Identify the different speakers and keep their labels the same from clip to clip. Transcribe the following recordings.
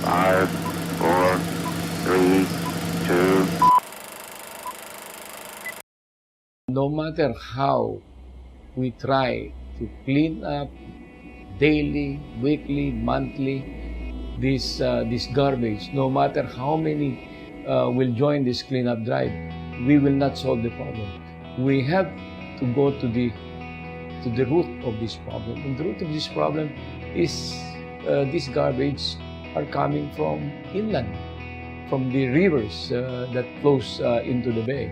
Speaker 1: 5, 4, 3, 2.
Speaker 2: No matter how we try to clean up daily, weekly, monthly, this garbage, no matter how many will join this cleanup drive, we will not solve the problem. We have to go to the root of this problem. And the root of this problem is this garbage are coming from inland, from the rivers that flows into the bay.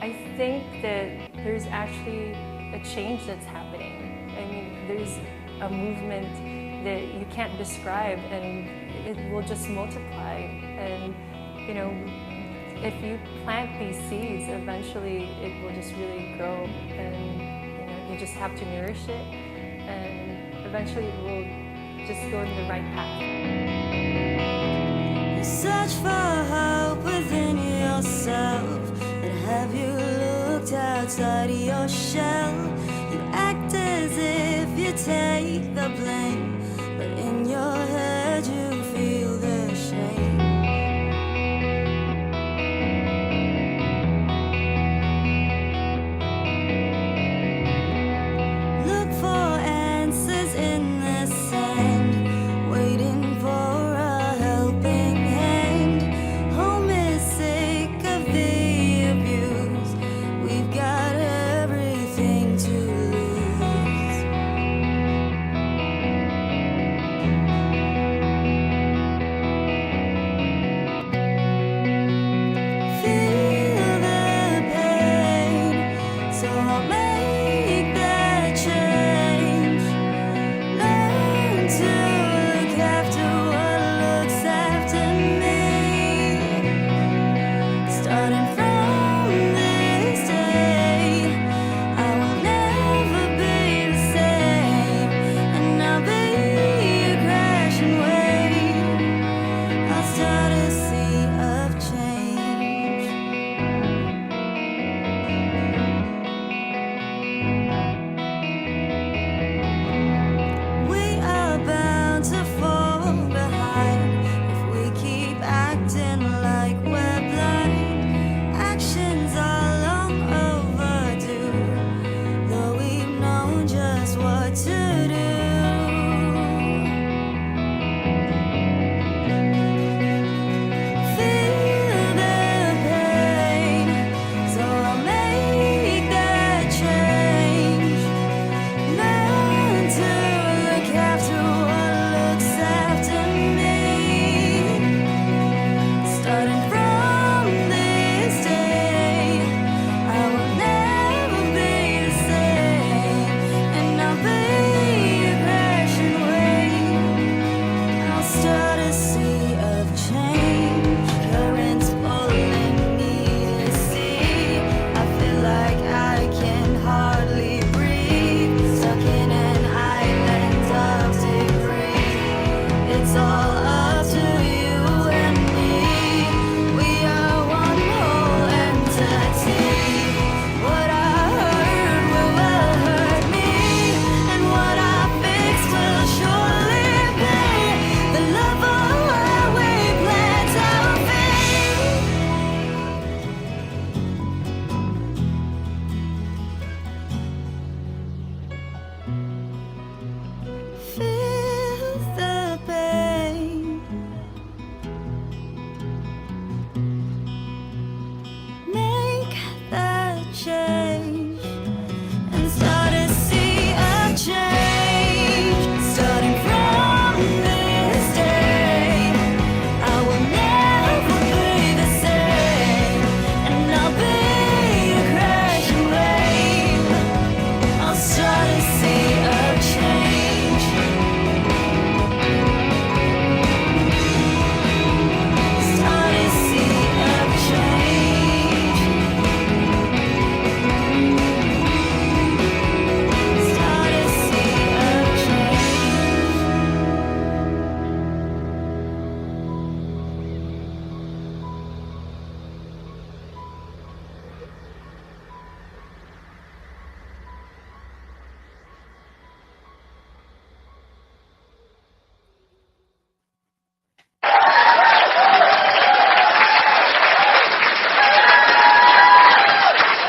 Speaker 3: I think that there's actually a change that's happening. I mean, there's a movement that you can't describe, and it will just multiply. And, you know, if you plant these seeds, eventually it will just really grow, and, you know, you just have to nourish it, and eventually it will just go in the right path.
Speaker 4: You search for hope within yourself. Have you looked outside of your shell? You act as if you take the blame, but in your head you feel the shame. Look for answers in the sand, waiting for a helping hand. Home is sick of the we've got everything to lose.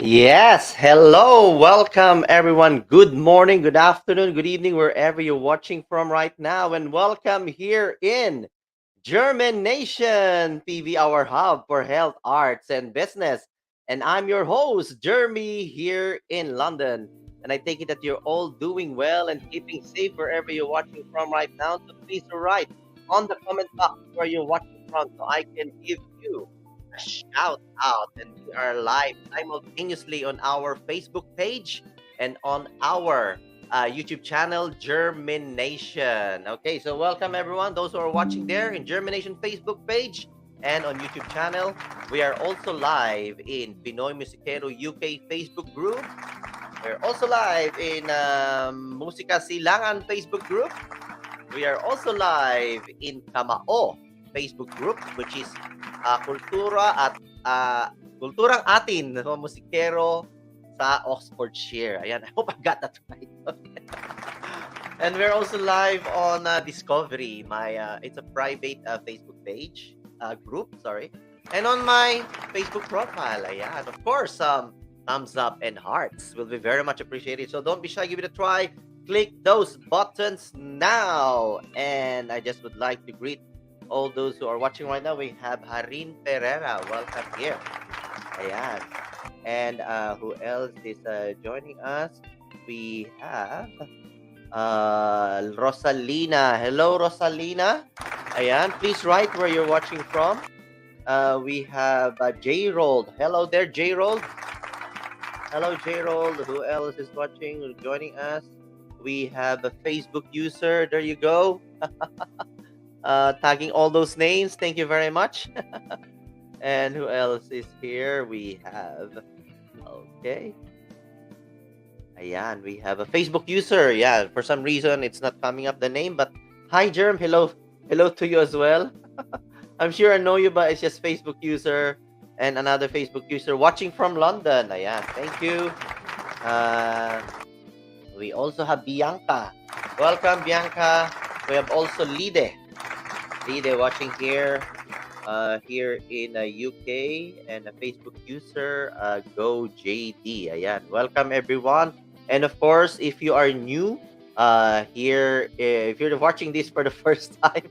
Speaker 5: Yes, hello, welcome everyone. Good morning, good afternoon, good evening, wherever you're watching from right now, and welcome here in JhermiNATION TV, our hub for health, arts, and business. And I'm your host, Jeremy, here in London. And I take it that you're all doing well and keeping safe wherever you're watching from right now. So please write on the comment box where you're watching from so I can give you a shout out. And we are live simultaneously on our Facebook page and on our YouTube channel, JhermiNATION. Okay, so welcome everyone, those who are watching there in JhermiNATION Facebook page and on YouTube channel. We are also live in Pinoy Musikero UK Facebook group. We're also live in Musika Silangan Facebook group. We are also live in Kamao Facebook group, which is Kultura at Kulturang Atin, no, Musikero sa Oxfordshire. Ayan, I hope I got that right. And we're also live on Discovery, my it's a private Facebook page group, sorry. And on my Facebook profile, ayan, of course, thumbs up and hearts will be very much appreciated. So don't be shy, give it a try. Click those buttons now. And I just would like to greet all those who are watching right now. We have Harin Pereira. Welcome here. Ayan. And who else is joining us? We have Rosalina. Hello, Rosalina. Ayan. Please write where you're watching from. We have J-Rold. Hello there, J-Rold. Hello, J-Rold. Who else is watching or joining us? We have a Facebook user. There you go. Tagging all those names. Thank you very much. And who else is here? We have, okay. Ayan, we have a Facebook user. Yeah, for some reason, it's not coming up the name. But hi, Germ. Hello. Hello to you as well. I'm sure I know you, but it's just Facebook user. And another Facebook user watching from London. Ayan, thank you. We also have Bianca. Welcome, Bianca. We have also Lide. Lide watching here. Here in UK, and a Facebook user, Go JD. Ayan. Welcome everyone. And of course, if you are new here, if you're watching this for the first time,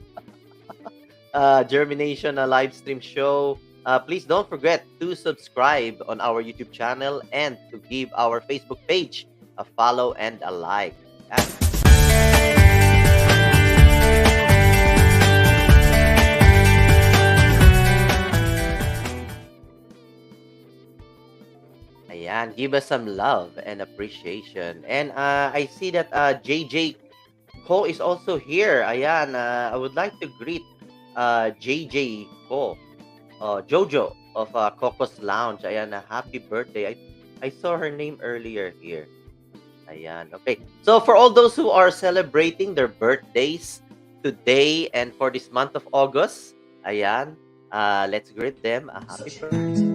Speaker 5: JhermiNATION, a live stream show, please don't forget to subscribe on our YouTube channel and to give our Facebook page a follow and a like. Ayan, give us some love and appreciation. And I see that JJ Ko is also here. Ayan, I would like to greet JJ Ko, Jojo of Coco's Lounge. Ayan, happy birthday. I saw her name earlier here. Ayan, okay. So for all those who are celebrating their birthdays today and for this month of August, ayan, let's greet them a happy birthday.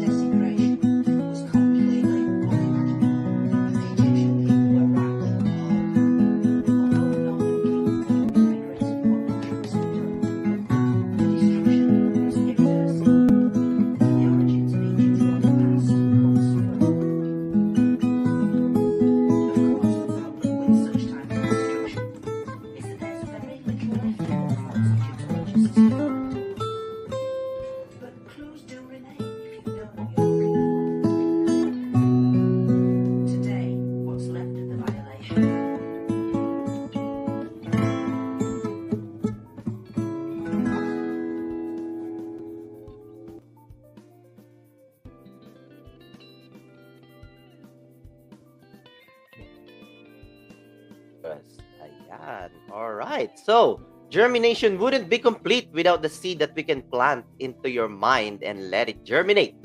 Speaker 5: Ayan. All right. So, germination wouldn't be complete without the seed that we can plant into your mind and let it germinate.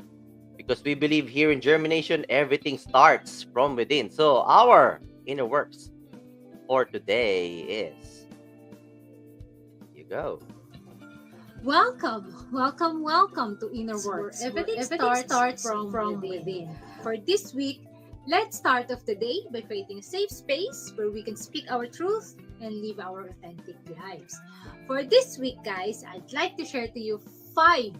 Speaker 5: Because we believe here in JhermiNATION, everything starts from within. So, our inner works for today is... Here you go.
Speaker 6: Welcome to Inner Works, where everything starts from within. For this week, let's start off the day by creating a safe space where we can speak our truth and live our authentic lives. For this week, guys, I'd like to share to you 5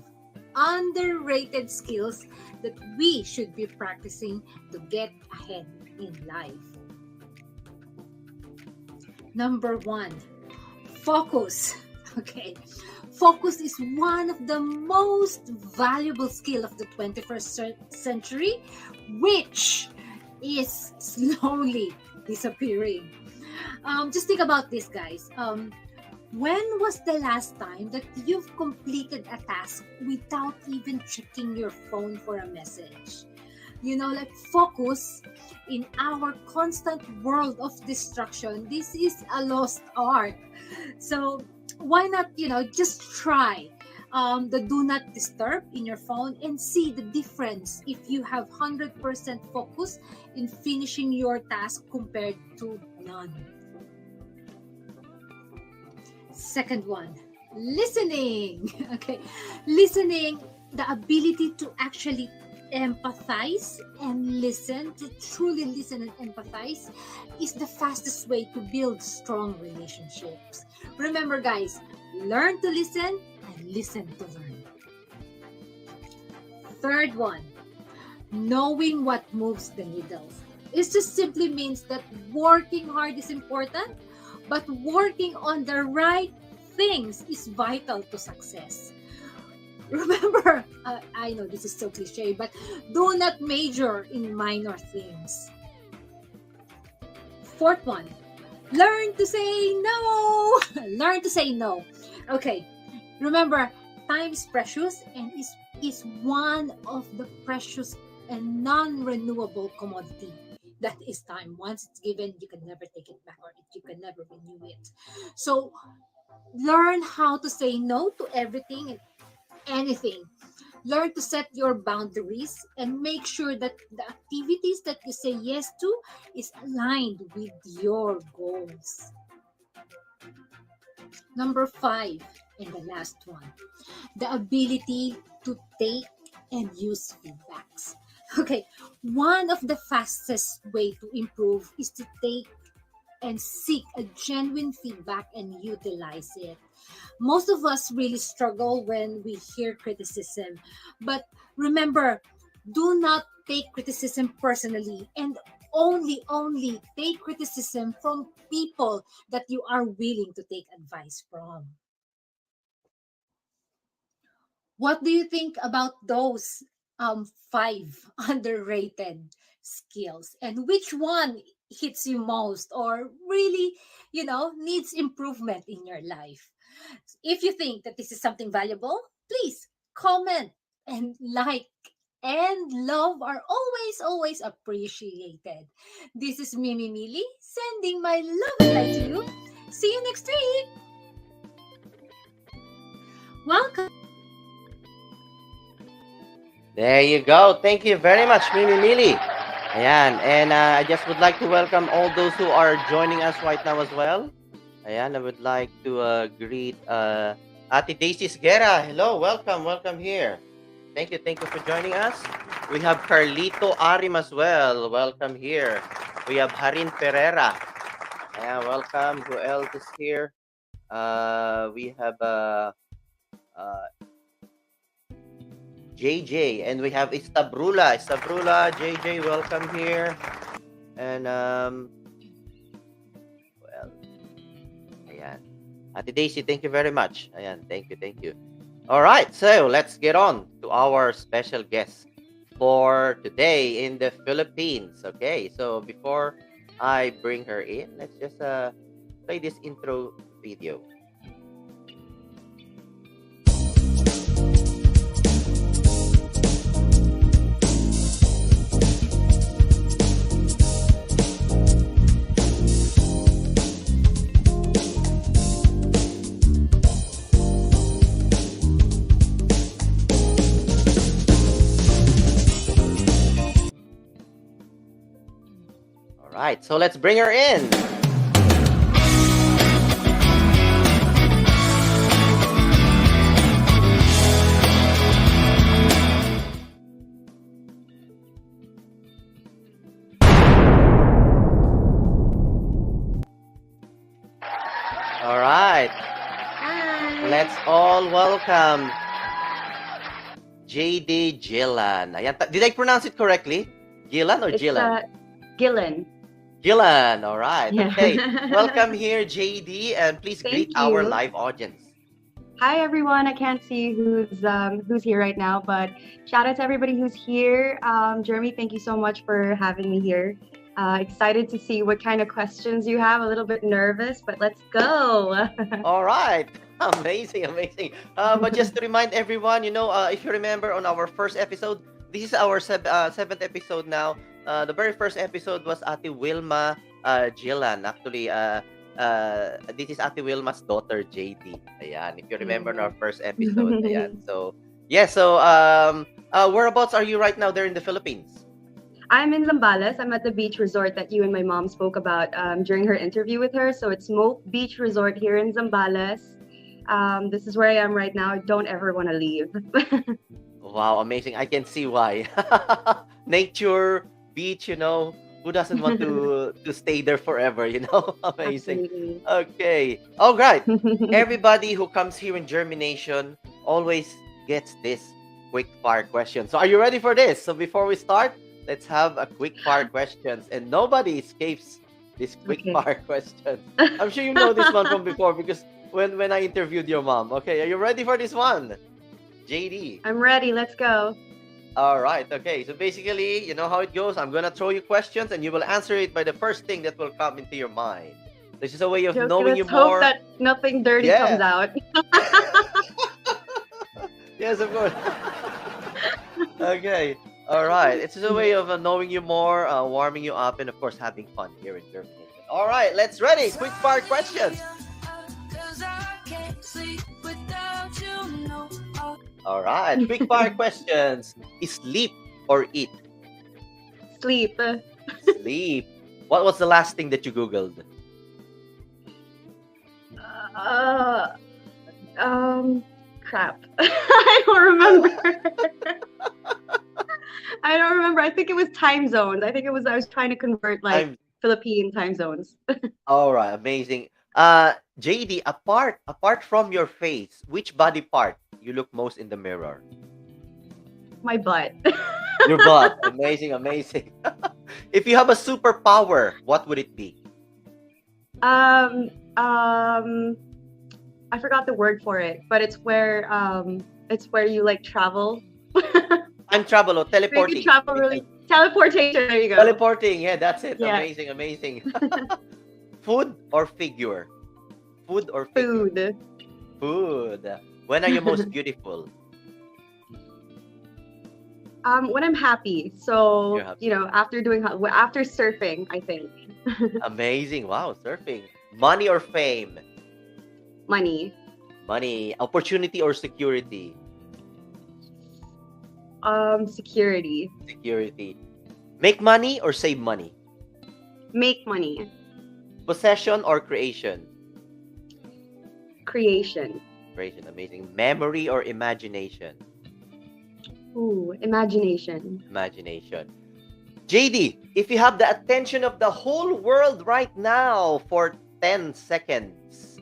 Speaker 6: underrated skills that we should be practicing to get ahead in life. Number 1, focus. Okay. Focus is one of the most valuable skill of the 21st century, which is slowly disappearing. Just think about this, guys. When was the last time that you've completed a task without even checking your phone for a message? Like focus in our constant world of distraction. This is a lost art. So why not, just try the do not disturb in your phone and see the difference if you have 100% focus in finishing your task compared to none. Second one, listening. Okay, listening, the ability to actually empathize and listen, to truly listen and empathize, is the fastest way to build strong relationships. Remember, guys, learn to listen and listen to learn. Third one, knowing what moves the needle. It just simply means that working hard is important, but working on the right things is vital to success. Remember, I know this is so cliche, but do not major in minor things. Fourth one, learn to say no. Learn to say no. Okay, remember, time is precious and is one of the precious and non-renewable commodity. That is time. Once it's given, you can never take it back, or you can never renew it. So learn how to say no to everything and anything. Learn to set your boundaries and make sure that the activities that you say yes to is aligned with your goals. Number 5, and the last one, the ability to take and use feedbacks. Okay, one of the fastest way to improve is to take and seek a genuine feedback and utilize it. Most of us really struggle when we hear criticism, but remember, do not take criticism personally, and only take criticism from people that you are willing to take advice from. What do you think about those 5 underrated skills, and which one hits you most or really, needs improvement in your life? If you think that this is something valuable, please comment and like, and love are always appreciated. This is Mimi Mili sending my love and light to you. See you next week. Welcome.
Speaker 5: There you go. Thank you very much, Mimi Mili. Ayan. And I just would like to welcome all those who are joining us right now as well. Ayan, I would like to greet Ate Daisy Guerra. Hello, welcome here. Thank you for joining us. We have Carlito Arim as well. Welcome here. We have Harin Pereira. Ayan, welcome. Who else is here? We have JJ, and we have Istabrula, JJ, welcome here. And ayan. Ate Daisy, thank you very much. Ayan, thank you. All right, so let's get on to our special guest for today in the Philippines. Okay, so before I bring her in, let's just play this intro video. All right, so let's bring her in. All right.
Speaker 6: Hi.
Speaker 5: Let's all welcome JD Gillan. Ayan. Did I pronounce it correctly? Gillan or
Speaker 7: It's
Speaker 5: Gillan?
Speaker 7: Gillan.
Speaker 5: Gillan. All right.
Speaker 7: Yeah.
Speaker 5: Okay. Welcome here, JD, and please greet
Speaker 7: Thank
Speaker 5: our
Speaker 7: you.
Speaker 5: live audience.
Speaker 7: Hi everyone. I can't see who's here right now, but shout out to everybody who's here. Jeremy, thank you so much for having me here. Excited to see what kind of questions you have. A little bit nervous, but let's go.
Speaker 5: All right. Amazing, amazing. But just to remind everyone, if you remember on our first episode, this is our seventh episode now. The very first episode was Ate Wilma Gillan. Actually, this is Ate Wilma's daughter, JD. Ayan, if you remember in our first episode. Ayan. So, yeah, whereabouts are you right now there in the Philippines?
Speaker 7: I'm in Zambales. I'm at the beach resort that you and my mom spoke about during her interview with her. So it's Smoke Beach Resort here in Zambales. This is where I am right now. I don't ever want to leave.
Speaker 5: Wow, amazing. I can see why. Nature, beach, who doesn't want to stay there forever, Amazing.
Speaker 7: Absolutely.
Speaker 5: Okay. All right. Everybody who comes here in JhermiNATION always gets this quick fire question. So are you ready for this? So before we start, let's have a quick fire questions, and nobody escapes this quick fire question. I'm sure you know this one from before because when I interviewed your mom. Okay, are you ready for this one? JD.
Speaker 7: I'm ready. Let's go.
Speaker 5: All right. Okay. So basically, you know how it goes. I'm gonna throw you questions, and you will answer it by the first thing that will come into your mind. This is a way of knowing you
Speaker 7: Let's hope
Speaker 5: more.
Speaker 7: that nothing dirty comes out.
Speaker 5: Yes, of course. Okay. All right. It's just a way of knowing you more, warming you up, and of course having fun here in JhermiNATION. All right. Let's ready. Quick fire questions. All right. Quick fire questions. Sleep or eat?
Speaker 7: Sleep.
Speaker 5: Sleep. What was the last thing that you Googled?
Speaker 7: Crap. I don't remember. I don't remember. I think it was time zones. I was trying to convert Philippine time zones.
Speaker 5: All right, amazing. JD, apart from your face, which body part you look most in the mirror?
Speaker 7: My butt.
Speaker 5: Your butt. Amazing, amazing. If you have a superpower, what would it be?
Speaker 7: I forgot the word for it, but it's where you like travel.
Speaker 5: I'm travel or teleporting.
Speaker 7: You can travel really. Teleportation. There you go.
Speaker 5: Teleporting. Yeah, that's it.
Speaker 7: Yeah.
Speaker 5: Amazing, amazing. Food or figure? Food or figure?
Speaker 7: Food.
Speaker 5: Food. When are you most beautiful?
Speaker 7: When I'm happy. So
Speaker 5: You're happy.
Speaker 7: after surfing, I think.
Speaker 5: Amazing. Wow, surfing. Money or fame?
Speaker 7: Money.
Speaker 5: Money. Opportunity or security?
Speaker 7: Security.
Speaker 5: Security. Make money or save money?
Speaker 7: Make money.
Speaker 5: Possession or creation?
Speaker 7: Creation.
Speaker 5: Creation. Amazing. Memory or imagination?
Speaker 7: Ooh, imagination.
Speaker 5: Imagination. JD, if you have the attention of the whole world right now for 10 seconds,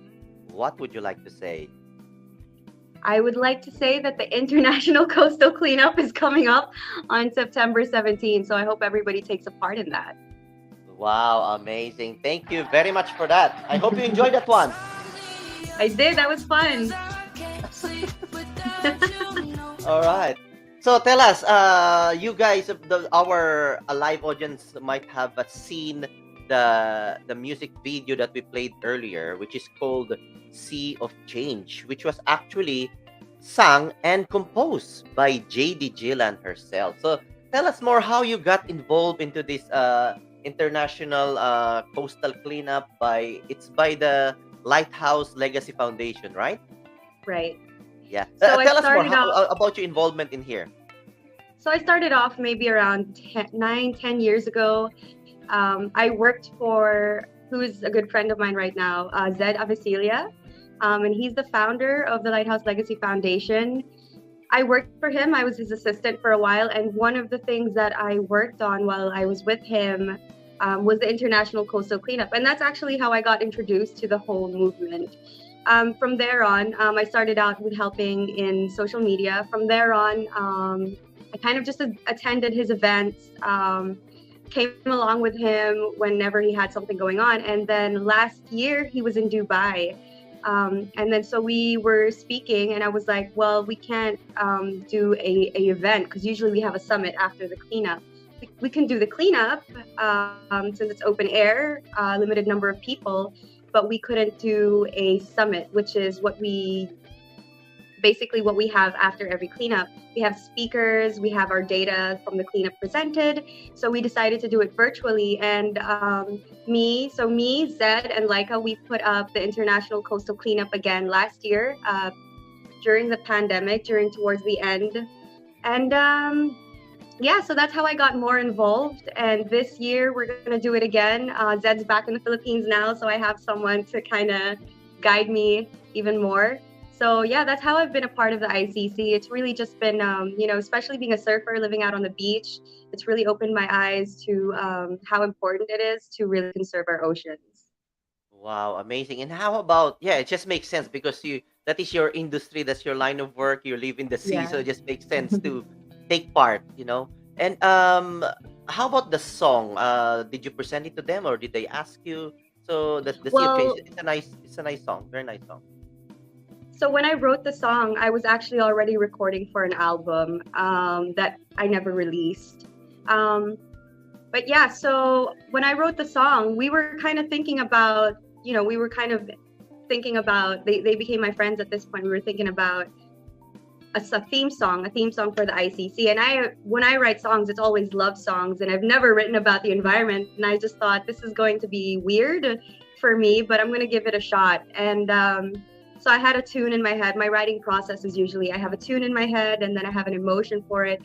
Speaker 5: what would you like to say?
Speaker 7: I would like to say that the International Coastal Cleanup is coming up on September 17th, so I hope everybody takes a part in that.
Speaker 5: Wow, amazing. Thank you very much for that. I hope you enjoyed that one.
Speaker 7: I did. That was fun.
Speaker 5: All right. So tell us, you guys, our live audience might have seen the music video that we played earlier, which is called Sea of Change, which was actually sung and composed by JD Gillan herself. So tell us more how you got involved into this international coastal cleanup by the Lighthouse Legacy Foundation, right?
Speaker 7: Right.
Speaker 5: Yeah.
Speaker 7: So
Speaker 5: Tell us more about your involvement in here.
Speaker 7: So I started off maybe around 10 years ago. I worked for who's a good friend of mine right now, Zed Avicilia. And he's the founder of the Lighthouse Legacy Foundation. I worked for him. I was his assistant for a while. And one of the things that I worked on while I was with him was the International Coastal Cleanup. And that's actually how I got introduced to the whole movement. from there on, I started out with helping in social media. From there on, I kind of just attended his events, came along with him whenever he had something going on. And then last year, he was in Dubai. And then so we were speaking, and I was like, well, we can't do a event because usually we have a summit after the cleanup. We can do the cleanup since it's open air, limited number of people, but we couldn't do a summit, which is what we have after every cleanup. We have speakers, we have our data from the cleanup presented. So we decided to do it virtually. And me, Zed, and Laika, we put up the International Coastal Cleanup again last year during the pandemic, towards the end. And yeah, so that's how I got more involved. And this year we're going to do it again. Zed's back in the Philippines now, so I have someone to kind of guide me even more. So yeah, that's how I've been a part of the ICC. It's really just been, especially being a surfer, living out on the beach, it's really opened my eyes to how important it is to really conserve our oceans.
Speaker 5: Wow, amazing. And how about, yeah, it just makes sense because that is your industry, that's your line of work, you live in the sea,
Speaker 7: Yeah.
Speaker 5: so it just makes sense to take part. And how about the song? Did you present it to them or did they ask you? So the Sea of Change,
Speaker 7: Well,
Speaker 5: it's a nice song, very nice song.
Speaker 7: so when I wrote the song, I was actually already recording for an album that I never released. But yeah, so when I wrote the song, we were kind of thinking about, they became my friends at this point. We were thinking about a theme song for the ICC. And when I write songs, it's always love songs. And I've never written about the environment. And I just thought this is going to be weird for me, but I'm going to give it a shot. And so I had a tune in my head. My writing process is usually I have a tune in my head and then I have an emotion for it.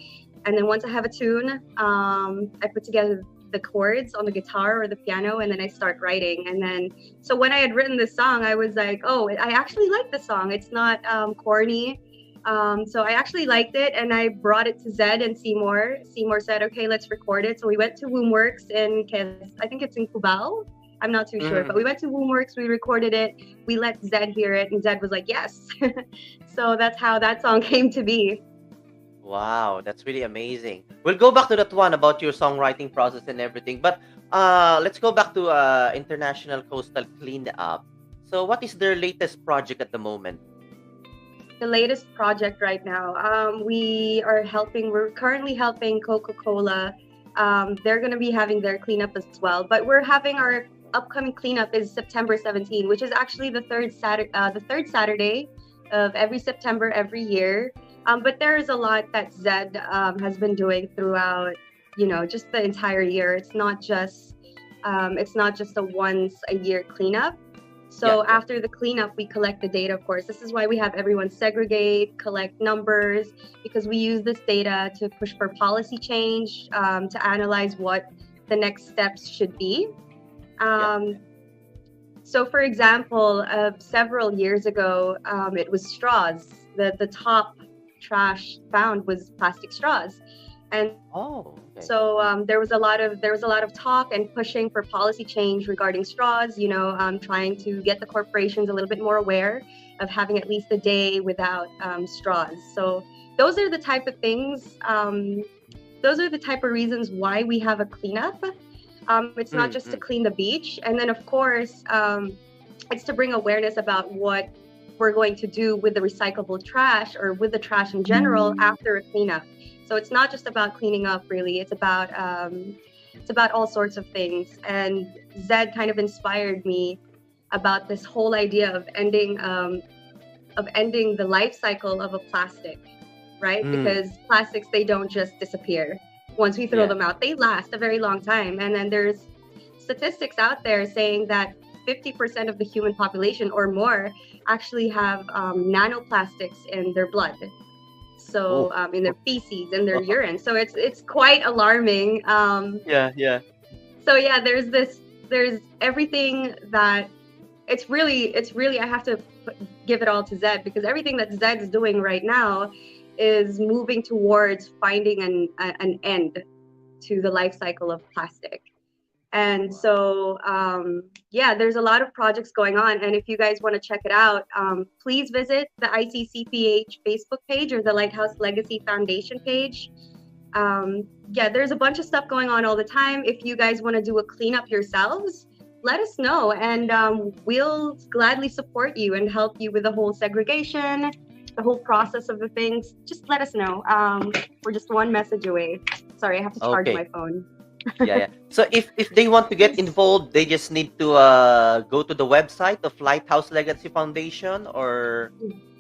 Speaker 7: And then once I have a tune, I put together the chords on the guitar or the piano and then I start writing. And then, so when I had written this song, I was like, oh, I actually like the song. It's not corny. So I actually liked it and I brought it to Zed and Seymour. Seymour said, okay, let's record it. So we went to Wombworks I think it's in Cubao. I'm not too sure, but we went to Wombworks, we recorded it, we let Zed hear it, and Zed was like, yes. So that's how that song came to be.
Speaker 5: Wow, that's really amazing. We'll go back to that one about your songwriting process and everything. But let's go back to International Coastal Cleanup. So what is their latest project at the moment?
Speaker 7: The latest project right now, we're currently helping Coca-Cola. They're going to be having their cleanup as well, but we're having our upcoming cleanup is September 17, which is actually the third Saturday of every September every year. But there is a lot that Zed has been doing throughout, just the entire year. It's not just a once a year cleanup. So after the cleanup, we collect the data, of course. This is why we have everyone segregate, collect numbers, because we use this data to push for policy change, to analyze what the next steps should be. So for example, several years ago, it was straws. The top trash found was plastic straws. And so there was a lot of talk and pushing for policy change regarding straws, trying to get the corporations a little bit more aware of having at least a day without straws. So those are the type of things, those are the type of reasons why we have a cleanup. It's not just to clean the beach. And then of course, it's to bring awareness about what we're going to do with the recyclable trash or with the trash in general after a cleanup. So it's not just about cleaning up, really. It's about all sorts of things. And Zed kind of inspired me about this whole idea of ending the life cycle of a plastic, right? Because plastics, they don't just disappear. Once we throw them out, they last a very long time. And then there's statistics out there saying that 50% of the human population or more actually have nanoplastics in their blood. So in their feces, in their urine. So it's quite alarming. So yeah, there's everything that it's really I have to give it all to Zed, because everything that Zed is doing right now is moving towards finding an end to the life cycle of plastic. And so, yeah, there's a lot of projects going on. And if you guys want to check it out, please visit the ICCPH Facebook page or the Lighthouse Legacy Foundation page. Yeah, there's a bunch of stuff going on all the time. If you guys want to do a cleanup yourselves, let us know, and we'll gladly support you and help you with the whole segregation, the whole process of the things. Just let us know. We're just one message away. Sorry, I have to charge
Speaker 5: Okay.
Speaker 7: my phone.
Speaker 5: Yeah. So if they want to get involved, they just need to go to the website of Lighthouse Legacy Foundation or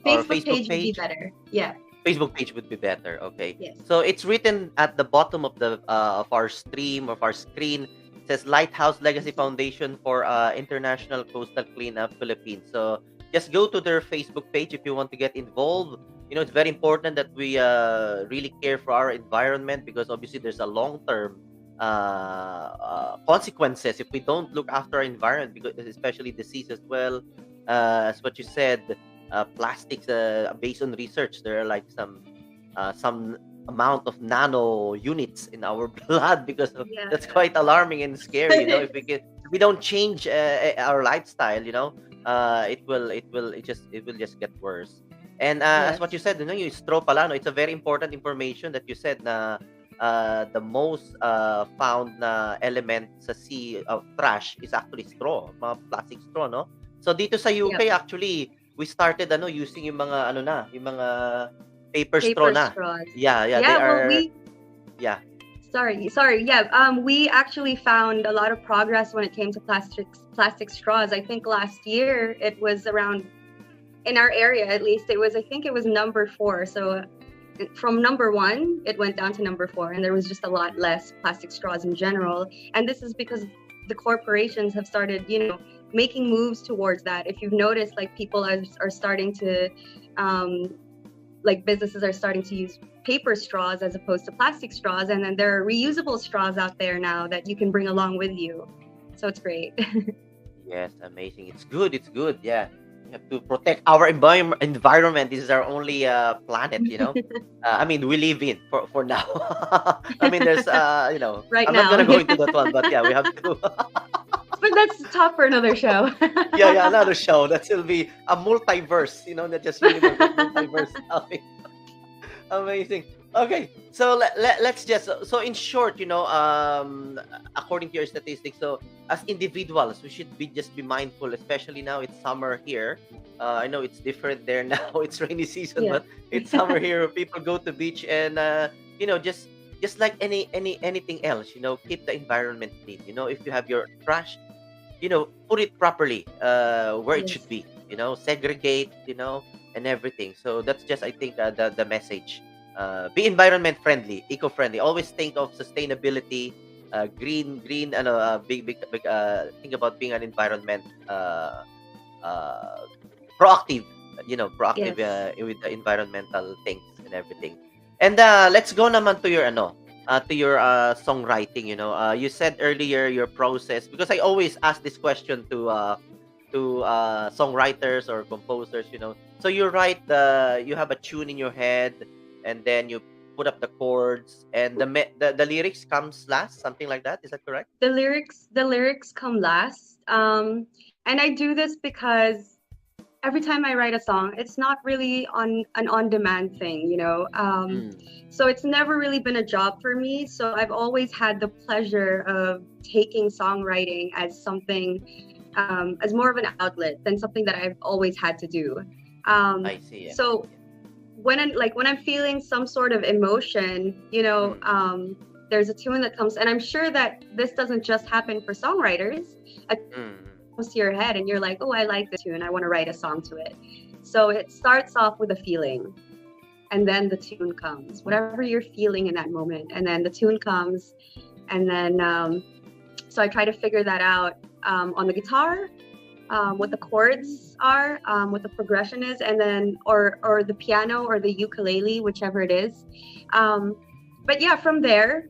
Speaker 7: Facebook page would be better. Yeah.
Speaker 5: Facebook page would be better. Okay.
Speaker 7: Yes.
Speaker 5: So it's written at the bottom of the of our stream, of our screen. It says Lighthouse Legacy Foundation for International Coastal Cleanup Philippines. So just go to their Facebook page if you want to get involved. You know, it's very important that we really care for our environment, because obviously there's a long-term consequences if we don't look after our environment, because especially disease as well. As what you said, plastics, based on research, there are like some amount of nano units in our blood, because that's quite alarming and scary. You know, if we don't change our lifestyle, you know, it will just get worse. And as what you said, you know, yung straw pala, no, it's a very important information that you said na the most found na element sa sea of trash is actually straw, mga plastic straw, no? So dito sa UK, actually, we started using yung mga yung mga paper straw na.
Speaker 7: Straws.
Speaker 5: Yeah,
Speaker 7: Yeah,
Speaker 5: they are.
Speaker 7: well,
Speaker 5: Yeah.
Speaker 7: Sorry. Yeah, we actually found a lot of progress when it came to plastic straws. I think last year it was around, in our area at least, I think it was number 4. So from number 1, it went down to number 4, and there was just a lot less plastic straws in general. And this is because the corporations have started, you know, making moves towards that. If you've noticed, like, people are starting to, like, businesses are starting to use paper straws as opposed to plastic straws, and then there are reusable straws out there now that you can bring along with you. So it's great.
Speaker 5: Yes, amazing. It's good. Yeah. We have to protect our environment. This is our only planet, you know. I mean, we live in for now. I mean, there's you know,
Speaker 7: right
Speaker 5: I'm
Speaker 7: now.
Speaker 5: not gonna go into that one, but yeah, we have to.
Speaker 7: But that's top for another show.
Speaker 5: yeah, another show. That will be a multiverse, you know, not just universe, but multiverse. Amazing. Okay, so let's just, so in short, you know, according to your statistics, so as individuals, we should just be mindful, especially now it's summer here. I know it's different there now. It's rainy season, but it's summer here. People go to beach, and you know, just like anything else, you know, keep the environment clean. You know, if you have your trash, you know, put it properly where it should be. You know, segregate, you know, and everything. So that's just, I think, the message. Be environment friendly, eco-friendly. Always think of sustainability, green, big think about being an environment proactive, you know, proactive with the environmental things and everything. And let's go naman to your songwriting. You know, you said earlier your process, because I always ask this question to songwriters or composers. You know, so you have a tune in your head, and then you put up the chords, and the lyrics comes last, something like that. Is that correct?
Speaker 7: The lyrics come last. And I do this because every time I write a song, it's not really an on-demand thing, you know. So it's never really been a job for me. So I've always had the pleasure of taking songwriting as something, as more of an outlet than something that I've always had to do.
Speaker 5: I see. Yeah.
Speaker 7: So when I'm feeling some sort of emotion, you know, there's a tune that comes, and I'm sure that this doesn't just happen for songwriters. Comes to your head, and you're like, oh, I like this tune, I want to write a song to it. So it starts off with a feeling, and then the tune comes, whatever you're feeling in that moment, and then the tune comes, and then so I try to figure that out on the guitar, what the chords are, what the progression is, and then or the piano or the ukulele, whichever it is. But yeah, from there,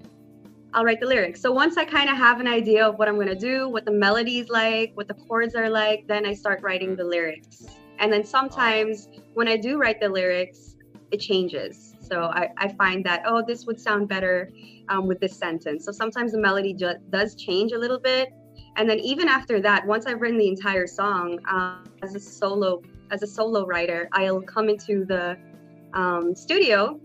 Speaker 7: I'll write the lyrics. So once I kind of have an idea of what I'm gonna do, what the melody's like, what the chords are like, then I start writing the lyrics. And then sometimes when I do write the lyrics, it changes. So I find that, oh, this would sound better with this sentence. So sometimes the melody does change a little bit. And then even after that, once I've written the entire song, as a solo writer, I'll come into the studio,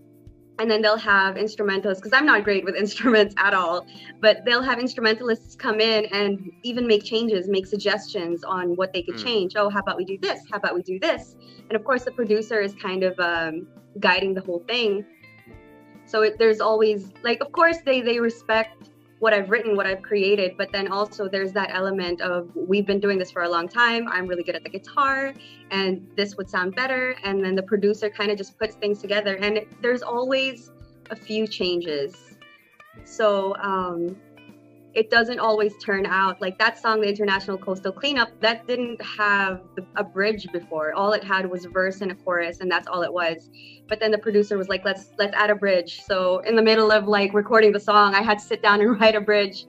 Speaker 7: and then they'll have instrumentalists, because I'm not great with instruments at all, but they'll have instrumentalists come in and even make changes, make suggestions on what they could change. Oh, how about we do this? How about we do this? And of course, the producer is kind of guiding the whole thing. So there's always, like, of course, they respect what I've written, what I've created, but then also there's that element of, we've been doing this for a long time, I'm really good at the guitar, and this would sound better. And then the producer kind of just puts things together, and there's always a few changes. So it doesn't always turn out like that song, the International Coastal Cleanup, that didn't have a bridge before. All it had was a verse and a chorus, and that's all it was. But then the producer was like, let's add a bridge. So in the middle of like recording the song, I had to sit down and write a bridge.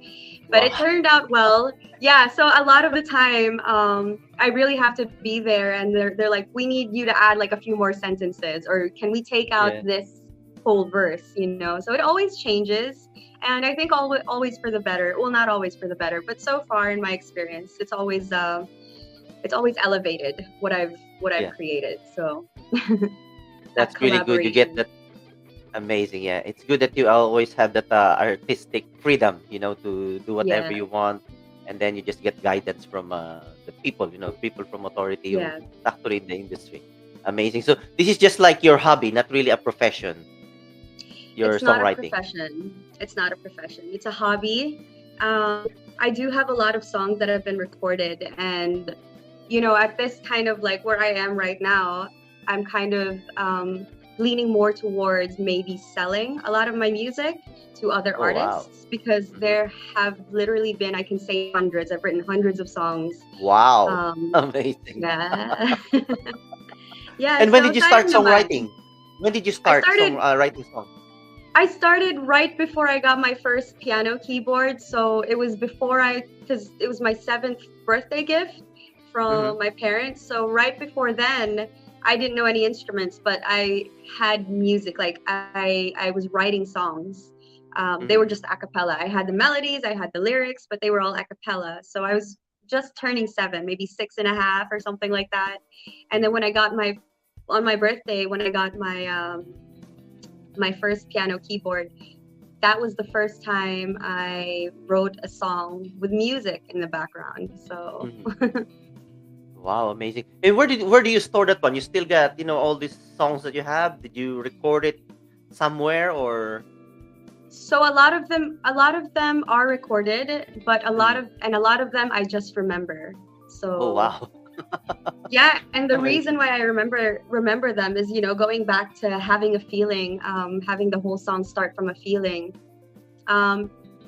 Speaker 7: But It turned out well. Yeah, so a lot of the time, I really have to be there, and they're like, we need you to add like a few more sentences, or can we take out this whole verse, you know? So it always changes. And I think always for the better. Well, not always for the better, but so far in my experience, it's always elevated what I've created. So
Speaker 5: that's really good. You get that. Amazing. Yeah, it's good that you always have that artistic freedom, you know, to do whatever you want, and then you just get guidance from the people, you know, people from authority who actually in the industry. Amazing. So this is just like your hobby, not really a profession. Your songwriting.
Speaker 7: It's not a profession. It's a hobby. I do have a lot of songs that have been recorded, and you know, at this kind of like where I am right now, I'm kind of leaning more towards maybe selling a lot of my music to other artists, because there have literally been, I can say, hundreds. I've written hundreds of songs.
Speaker 5: Wow. Amazing.
Speaker 7: Yeah. Yeah.
Speaker 5: And when did you start songwriting? When did you start writing songs?
Speaker 7: I started right before I got my first piano keyboard. So it was because it was my 7th birthday gift from my parents. So right before then, I didn't know any instruments, but I had music. Like I was writing songs. They were just a cappella. I had the melodies, I had the lyrics, but they were all a cappella. So I was just turning 7, maybe 6.5 or something like that. And then when I got on my birthday, when I got my first piano keyboard, that was the first time I wrote a song with music in the background. So
Speaker 5: wow, amazing. And where do you store that one? You still got, you know, all these songs that you have? Did you record it somewhere, or?
Speaker 7: So a lot of them are recorded, but a lot of them I just remember. So
Speaker 5: oh wow.
Speaker 7: Yeah, and the reason why I remember them is, you know, going back to having a feeling, having the whole song start from a feeling.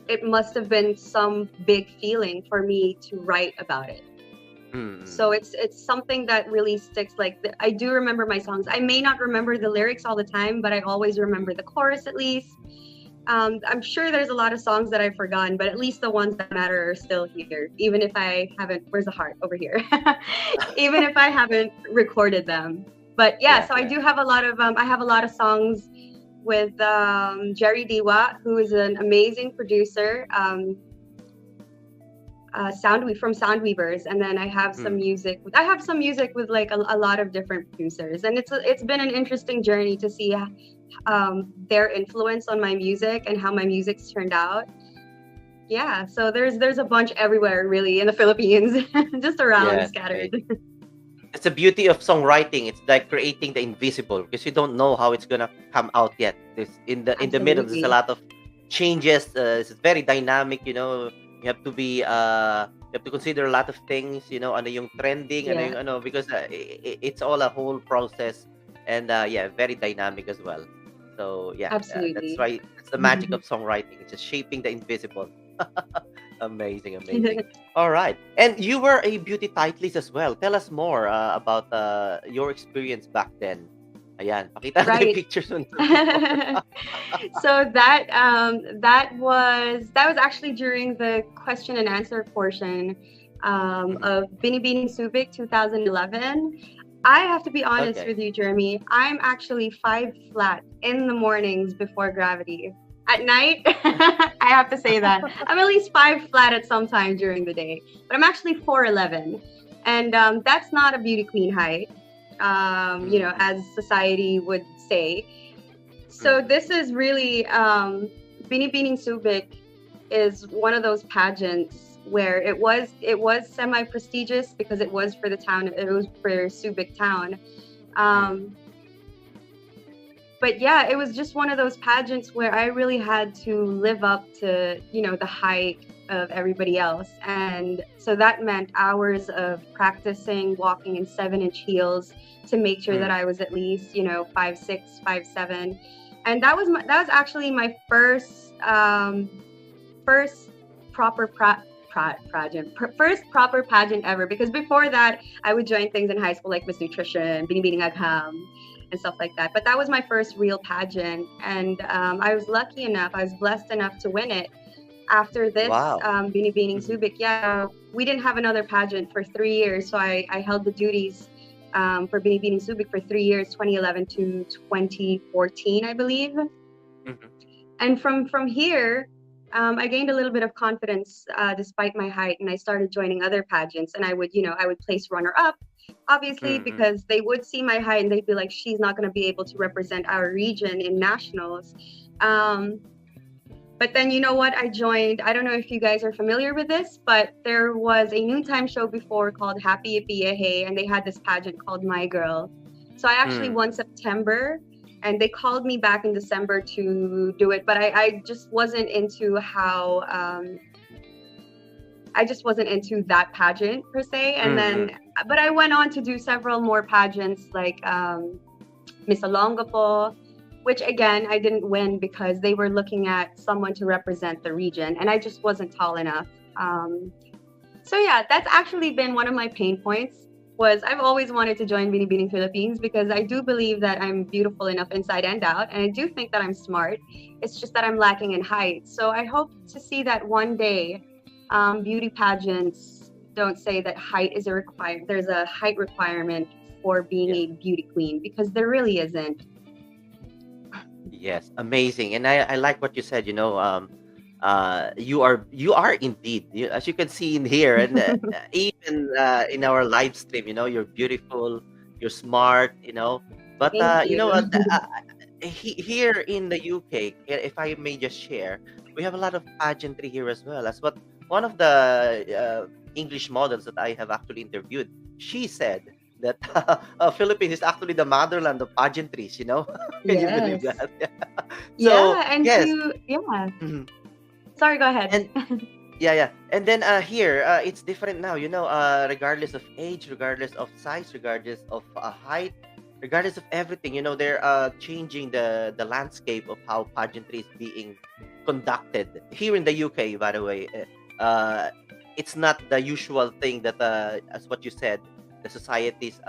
Speaker 7: It must have been some big feeling for me to write about it. So it's something that really sticks. Like I do remember my songs. I may not remember the lyrics all the time, but I always remember the chorus at least. I'm sure there's a lot of songs that I've forgotten, but at least the ones that matter are still here, even if I haven't. Where's the heart? Over here. Even if I haven't recorded them. But so I do have a lot of I have a lot of songs with Jerry Diwa, who is an amazing producer, from Soundweavers, and then I have some music. I have some music with like a lot of different producers, and it's been an interesting journey to see their influence on my music and how my music's turned out. Yeah, so there's a bunch everywhere, really, in the Philippines, just around scattered.
Speaker 5: It's the beauty of songwriting. It's like creating the invisible, because you don't know how it's gonna come out yet. In the middle, there's a lot of changes. It's very dynamic. You know, you have to be you have to consider a lot of things. You know, ano yung trending, ano yung ano, because it's all a whole process, and very dynamic as well. So
Speaker 7: absolutely,
Speaker 5: that's why it's the magic of songwriting. It's just shaping the invisible. Amazing. All right, and you were a beauty titlist as well. Tell us more about your experience back then. Ayan, pakita natin yung pictures.
Speaker 7: So that was actually during the question and answer portion of Binibining Subic 2011. I have to be honest
Speaker 5: Okay.
Speaker 7: with you, Jeremy. I'm actually 5 flat in the mornings before gravity. At night, I have to say that I'm at least 5 flat at some time during the day, but I'm actually 4'11", and that's not a beauty queen height, as society would say. So this is really Bini Bining Subic is one of those pageants where it was semi prestigious because it was for the town, it was for Subic town. But yeah, it was just one of those pageants where I really had to live up to, the height of everybody else. And so that meant hours of practicing walking in 7-inch heels to make sure that I was at least, 5'6", 5'7". And that was actually my first proper first proper pageant ever, because before that I would join things in high school like Miss Nutrition, Binibining Agham, and stuff like that. But that was my first real pageant, and I was blessed enough to win it. After this,
Speaker 5: Wow.
Speaker 7: Binibining Subic, we didn't have another pageant for 3 years, so I held the duties for Binibining Subic for 3 years, 2011 to 2014, I believe. And from here, I gained a little bit of confidence despite my height, and I started joining other pageants. And I would place runner-up, obviously, because they would see my height and they'd be like, she's not going to be able to represent our region in nationals. But then, you know what? I joined, I don't know if you guys are familiar with this, but there was a noontime show before called Happy Yippee Yay, and they had this pageant called My Girl. So I actually won September, and they called me back in December to do it, but I just wasn't into how, I just wasn't into that pageant per se. And then, but I went on to do several more pageants like Miss Olongapo, which again, I didn't win because they were looking at someone to represent the region, and I just wasn't tall enough. So yeah, that's actually been one of my pain points. I've always wanted to join Binibining Philippines because I do believe that I'm beautiful enough inside and out, and I do think that I'm smart. It's just that I'm lacking in height. So I hope to see that one day beauty pageants don't say that height is there's a height requirement for being a beauty queen, because there really isn't.
Speaker 5: Yes, amazing. And I like what you said, you are indeed, as you can see in here, and even in our live stream, you're beautiful, you're smart, but
Speaker 7: Thank you.
Speaker 5: here in the UK, if I may just share, we have a lot of pageantry here as well. As what one of the English models that I have actually interviewed, she said that Philippines is actually the motherland of pageantries. Can you believe
Speaker 7: Yes.
Speaker 5: that? So
Speaker 7: Yeah, and
Speaker 5: yes.
Speaker 7: Mhm. Sorry, go ahead.
Speaker 5: And yeah. And then here, it's different now, regardless of age, regardless of size, regardless of height, regardless of everything, they're changing the landscape of how pageantry is being conducted. Here in the UK, by the way, it's not the usual thing that, as what you said, the society's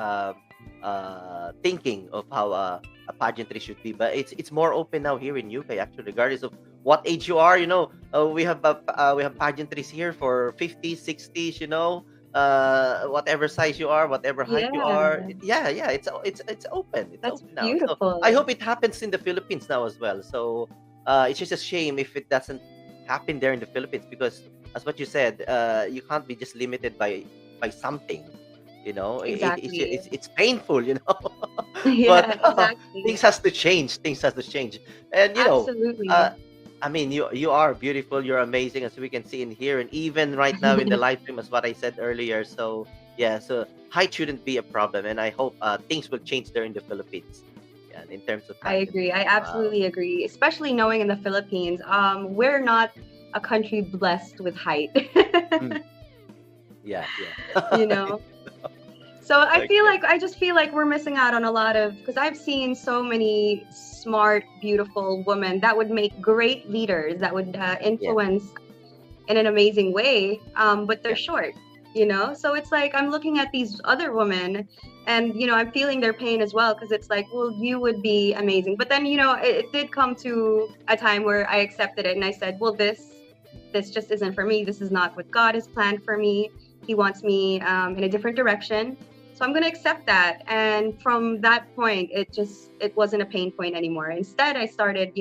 Speaker 5: thinking of how a pageantry should be. But it's more open now here in UK, actually, regardless of what age you are. We have pageantries here for 50s, 60s. Whatever size you are, whatever height you are.
Speaker 7: Yeah,
Speaker 5: It's open. It's
Speaker 7: that's
Speaker 5: open now. So
Speaker 7: beautiful.
Speaker 5: I hope it happens in the Philippines now as well. So it's just a shame if it doesn't happen there in the Philippines, because as what you said, you can't be just limited by something.
Speaker 7: Exactly.
Speaker 5: It's painful.
Speaker 7: Yeah,
Speaker 5: But
Speaker 7: exactly.
Speaker 5: things has to change. Things has to change. And
Speaker 7: Absolutely.
Speaker 5: I mean, you are beautiful. You're amazing, as we can see in here, and even right now in the live stream, as what I said earlier. So yeah, so height shouldn't be a problem, and I hope things will change there in the Philippines. Yeah, in terms of
Speaker 7: I agree. I absolutely agree. Especially knowing in the Philippines, we're not a country blessed with height.
Speaker 5: Yeah.
Speaker 7: you know. So I just feel like we're missing out on a lot of, because I've seen so many smart, beautiful women that would make great leaders, that would influence in an amazing way, but they're short. So it's like I'm looking at these other women, and I'm feeling their pain as well, because it's like, well, you would be amazing, but then it did come to a time where I accepted it, and I said, well, this just isn't for me. This is not what God has planned for me. He wants me in a different direction. So I'm going to accept that. And from that point, it wasn't a pain point anymore. Instead, I started,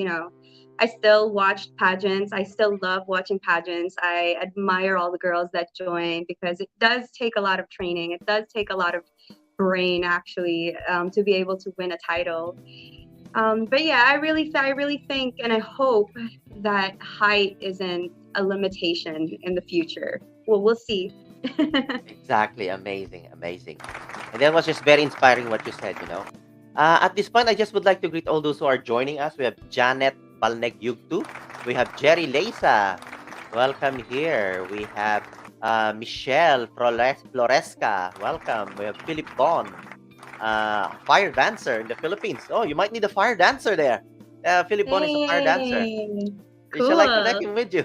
Speaker 7: I still watched pageants. I still love watching pageants. I admire all the girls that join because it does take a lot of training. It does take a lot of brain actually to be able to win a title. But yeah, I really think and I hope that height isn't a limitation in the future. Well, we'll see.
Speaker 5: Exactly. Amazing. And that was just very inspiring what you said, At this point, I just would like to greet all those who are joining us. We have Janet Balneg Yugtu. We have Jerry Leisa. Welcome here. We have Michelle Floresca. Welcome. We have Philip Bon. Fire dancer in the Philippines. Oh, you might need a fire dancer there. Philip Bon is a fire dancer.
Speaker 7: Cool.
Speaker 5: Shall I connect him with you?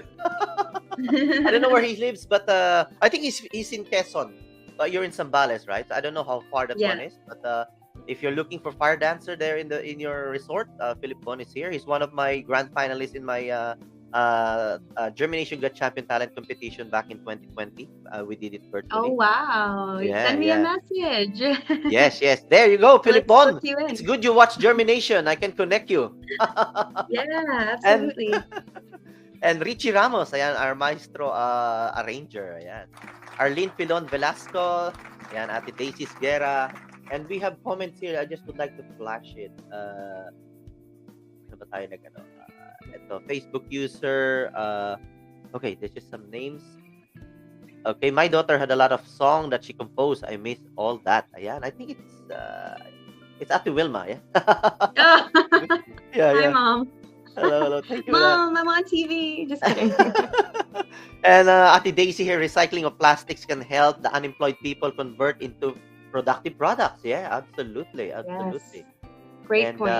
Speaker 5: I don't know where he lives, but I think he's in Quezon. But you're in Zambales, right? I don't know how far that one is, but if you're looking for fire dancer there in your resort, Philip Bon is here. He's one of my grand finalists in my JhermiNATION Got Champion Talent competition back in 2020. We did it virtually.
Speaker 7: Oh wow! Send me a message.
Speaker 5: Yes. There you go, Philip Bon.
Speaker 7: It's
Speaker 5: good you watch JhermiNATION. I can connect you.
Speaker 7: Yeah, absolutely.
Speaker 5: And Richie Ramos, ayan, our maestro arranger. Ayan. Arlene Pilon Velasco. Ayan, Ate Daisy Guerra. And we have comments here. I just would like to flash it. Ano ba tayo nag-ano? Ito, Facebook user. Okay, there's just some names. Okay, my daughter had a lot of song that she composed. I miss all that. Ayan, I think it's Ate Wilma, yeah?
Speaker 7: Hi, Mom.
Speaker 5: Hello. Thank you.
Speaker 7: Mom, I'm on TV. Just kidding.
Speaker 5: And Ate Daisy here, recycling of plastics can help the unemployed people convert into productive products. Yeah, absolutely.
Speaker 7: Yes. Great point.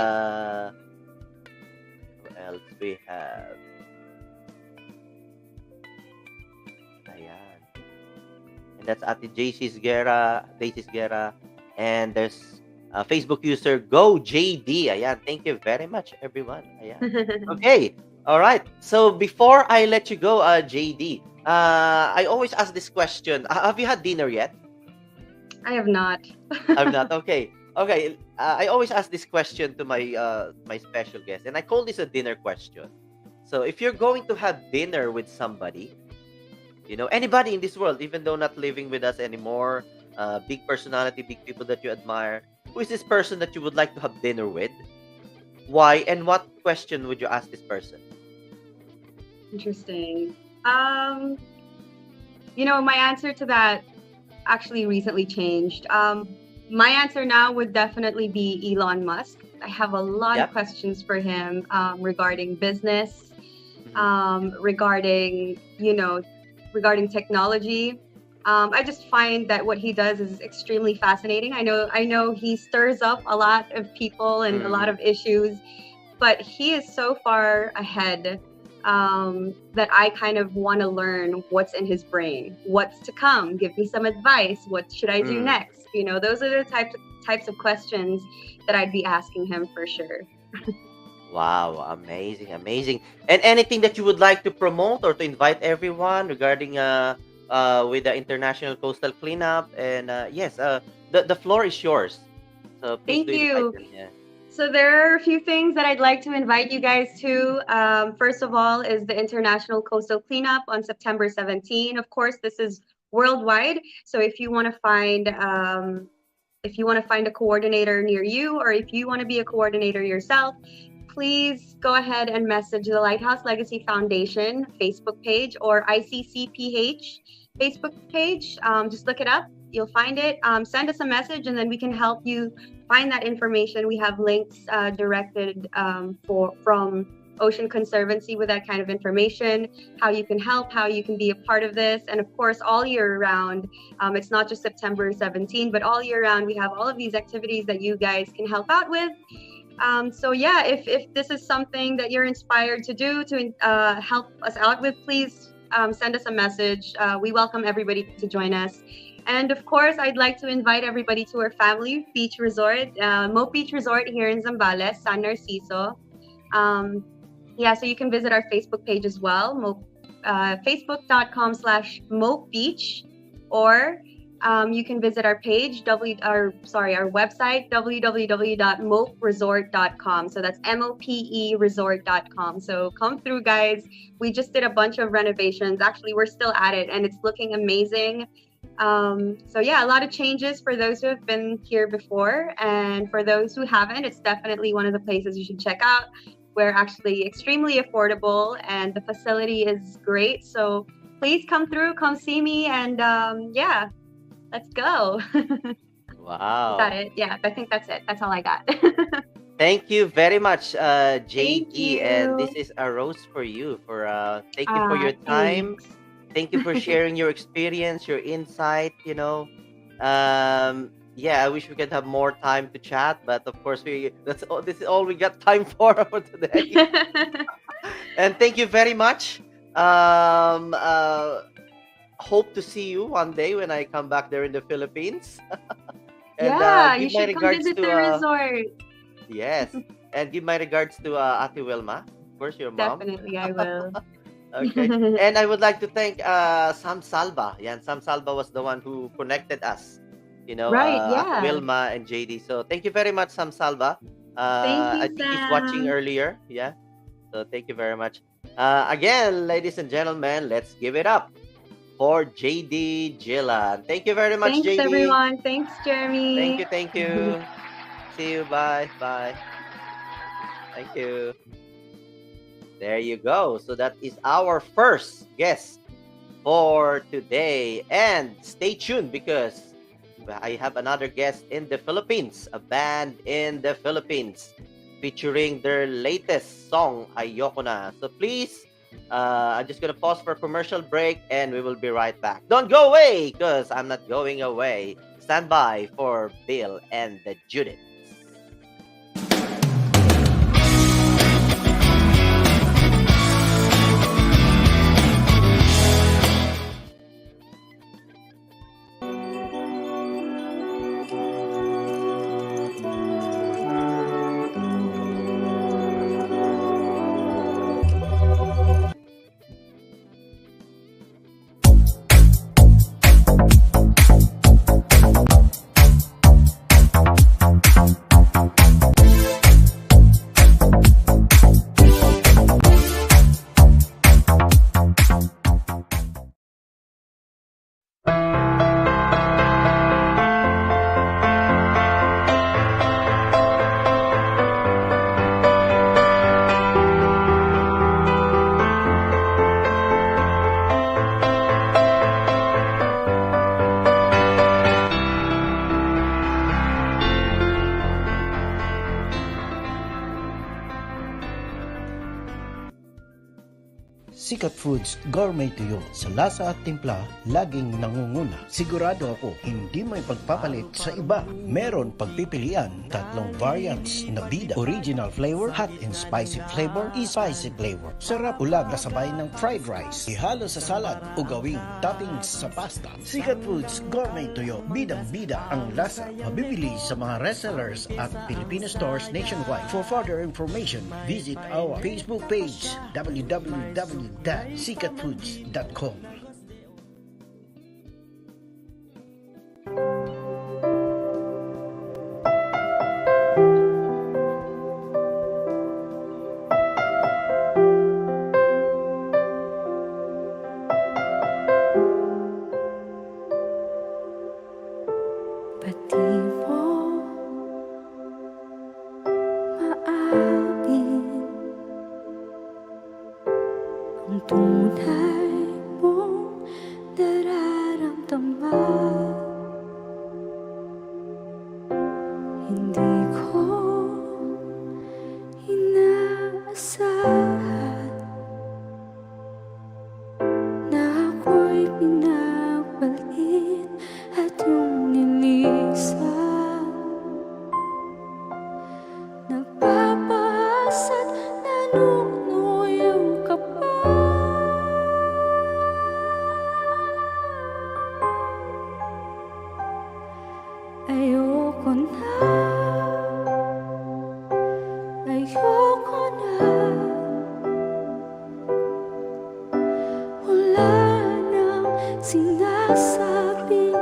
Speaker 5: What else we have? Ayan. And that's Ate Daisy Guerra. And there's Facebook user Go JD. Ayan, thank you very much, everyone. Ayan. Okay, all right. So before I let you go, JD, I always ask this question. Have you had dinner yet?
Speaker 7: I have not.
Speaker 5: I'm not. Okay. I always ask this question to my special guest, and I call this a dinner question. So if you're going to have dinner with somebody, anybody in this world, even though not living with us anymore, big personality, big people that you admire, who is this person that you would like to have dinner with? Why? And what question would you ask this person?
Speaker 7: Interesting. My answer to that actually recently changed. My answer now would definitely be Elon Musk. I have a lot of questions for him regarding business, regarding technology. I just find that what he does is extremely fascinating. I know he stirs up a lot of people and a lot of issues, but he is so far ahead that I kind of want to learn what's in his brain, what's to come. Give me some advice. What should I do next? Those are the types of questions that I'd be asking him for sure.
Speaker 5: Wow, amazing. And anything that you would like to promote or to invite everyone regarding with the International Coastal Cleanup? And yes, the floor is yours. So
Speaker 7: thank you. So there are a few things that I'd like to invite you guys to. First of all is the International Coastal Cleanup on September 17. Of course, this is worldwide. So if you want to find a coordinator near you, or if you want to be a coordinator yourself, please go ahead and message the Lighthouse Legacy Foundation Facebook page or ICCPH Facebook page. Just look it up. You'll find it. Send us a message, and then we can help you find that information. We have links directed from Ocean Conservancy with that kind of information, how you can help, how you can be a part of this. And of course, all year round, it's not just September 17, but all year round, we have all of these activities that you guys can help out with. So yeah, if this is something that you're inspired to do to help us out with, please send us a message. We welcome everybody to join us. And of course, I'd like to invite everybody to our family beach resort, Mope Beach Resort here in Zambales, San Narciso. So you can visit our Facebook page as well, facebook.com/Mope Beach, or you can visit our page, our website, www.moperesort.com. So that's MOPE resort.com. So come through, guys. We just did a bunch of renovations. Actually, we're still at it, and it's looking amazing. So yeah, a lot of changes for those who have been here before, and for those who haven't, it's definitely one of the places you should check out. We're actually extremely affordable, and the facility is great. So please come through, come see me, and yeah, let's go. Is
Speaker 5: Wow.
Speaker 7: that it? Yeah, I think that's it. That's all I got.
Speaker 5: Thank you very much,
Speaker 7: Thank
Speaker 5: JD. And this
Speaker 7: you.
Speaker 5: is a rose for you. Thank you for your time.
Speaker 7: Thanks.
Speaker 5: Thank you for sharing your experience, your insight. Yeah, I wish we could have more time to chat, but of course this is all we got time for today. And thank you very much. Hope to see you one day when I come back there in the Philippines. And
Speaker 7: Yeah, you
Speaker 5: give my
Speaker 7: should come
Speaker 5: regards
Speaker 7: visit
Speaker 5: to
Speaker 7: the resort.
Speaker 5: yes, and give my regards to Ate Wilma, of course, your mom.
Speaker 7: Definitely, I will.
Speaker 5: Okay. And I would like to thank Sam Salva. Yeah, Sam Salva was the one who connected us,
Speaker 7: Right,
Speaker 5: Ate
Speaker 7: yeah.
Speaker 5: Wilma and JD. So thank you very much, Sam Salva.
Speaker 7: Thank
Speaker 5: I
Speaker 7: you,
Speaker 5: think he's watching
Speaker 7: Sam.
Speaker 5: earlier. Yeah. So thank you very much. Again, ladies and gentlemen, let's give it up for JD Gillan. Thank you very much,
Speaker 7: Thanks,
Speaker 5: JD.
Speaker 7: everyone. Thanks, Jeremy.
Speaker 5: Thank you. Thank you. See you. Bye. Bye. Thank you. There you go. So that is our first guest for today. And stay tuned because I have another guest in the Philippines, a band in the Philippines featuring their latest song, AYOKO NA. So please, I'm just going to pause for a commercial break and we will be right back. Don't go away because I'm not going away. Stand by for Bill and the Judiths.
Speaker 8: Sikat Foods Gourmet Tuyo. Sa lasa at timpla, laging nangunguna. Sigurado ako, hindi may pagpapalit sa iba. Meron pagpipilian, tatlong variants na bida. Original flavor, hot and spicy flavor, spicy flavor. Sarap ulam na sabay ng fried rice. Ihalo sa salad o gawing toppings sa pasta. Sikat Foods Gourmet Tuyo. Bidang-bida ang lasa. Mabibili sa mga resellers at Filipino stores nationwide. For further information, visit our Facebook page www.sikatfoods.com.
Speaker 4: Pati mo maabin ang tunay mong nararamdaman. Hindi ko inaasahan na ako'y pinagpalit at yung nilisan. Nagpapasa't nanunuyo ka pa. Ayoko na, ayoko na. Wala nang sinasabing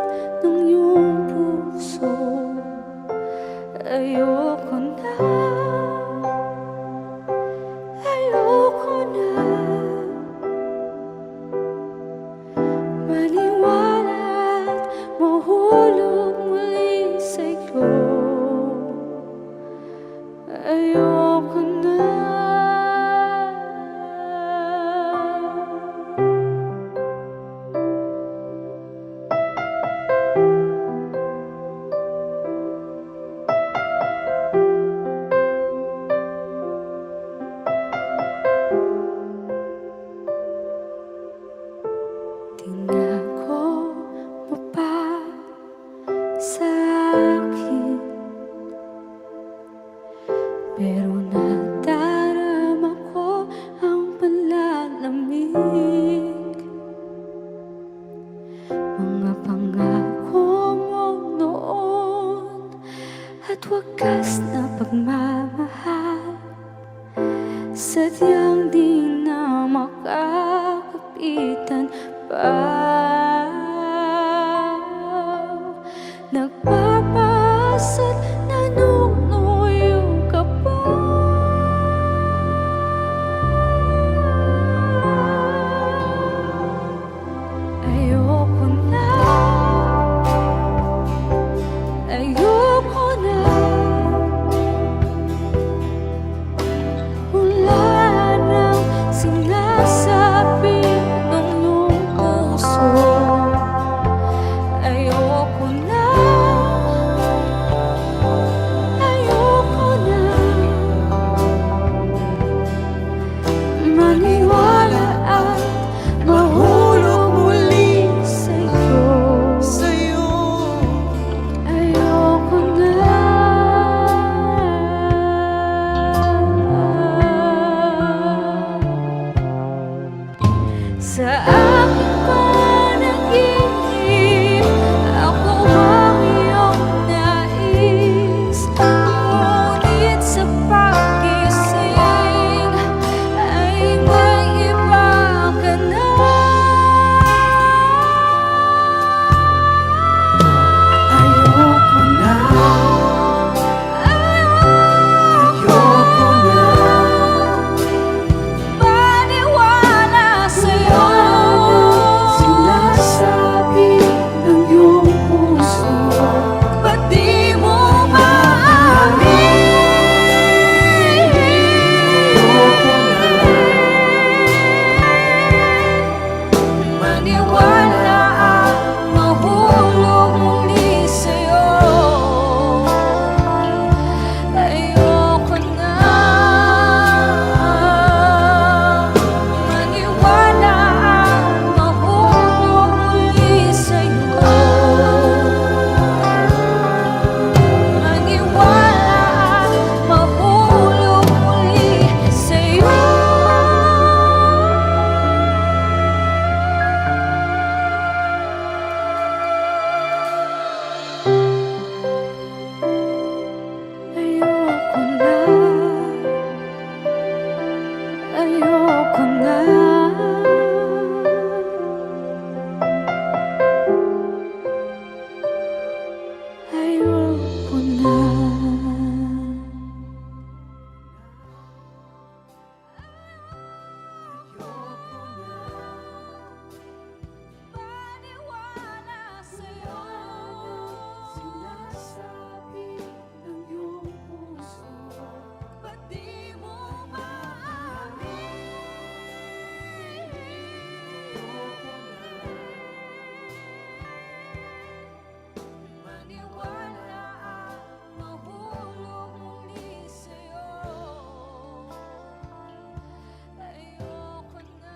Speaker 4: Sa aking panaginip, ako ang iyong nais. Ngunit sa paggising ay may iba ka na. Ayoko na. Ayoko na maniwala sa'yo. Sinasabi ng iyong puso, ba't di mo maamin? Ayoko na maniwala at mahulog muli sa'yo. Ayoko na maniwala at mahulog muli sa'yo. Maniwala at mahulog muli sa'yo. Ayoko na. Ayoko na. Ayoko na. Maniwala sa'yo. Sinasabi ng iyong puso, ba't di mo maamin? Maniwala at mahulog muli sa'yo. Ayoko na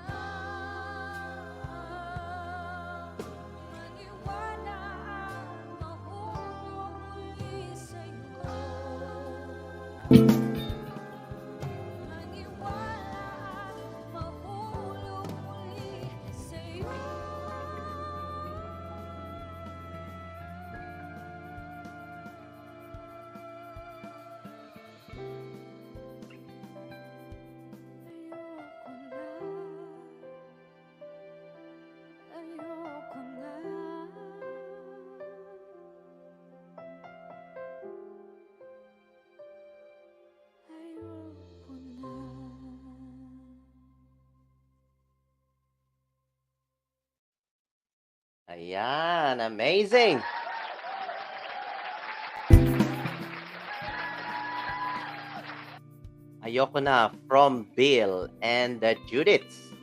Speaker 4: maniwala at mahulog muli sa'yo. Maniwala at mahulog muli sa'yo. Ayoko na. Ayoko na.
Speaker 5: Ayan, amazing. Ayoko na from Bill and the Judiths.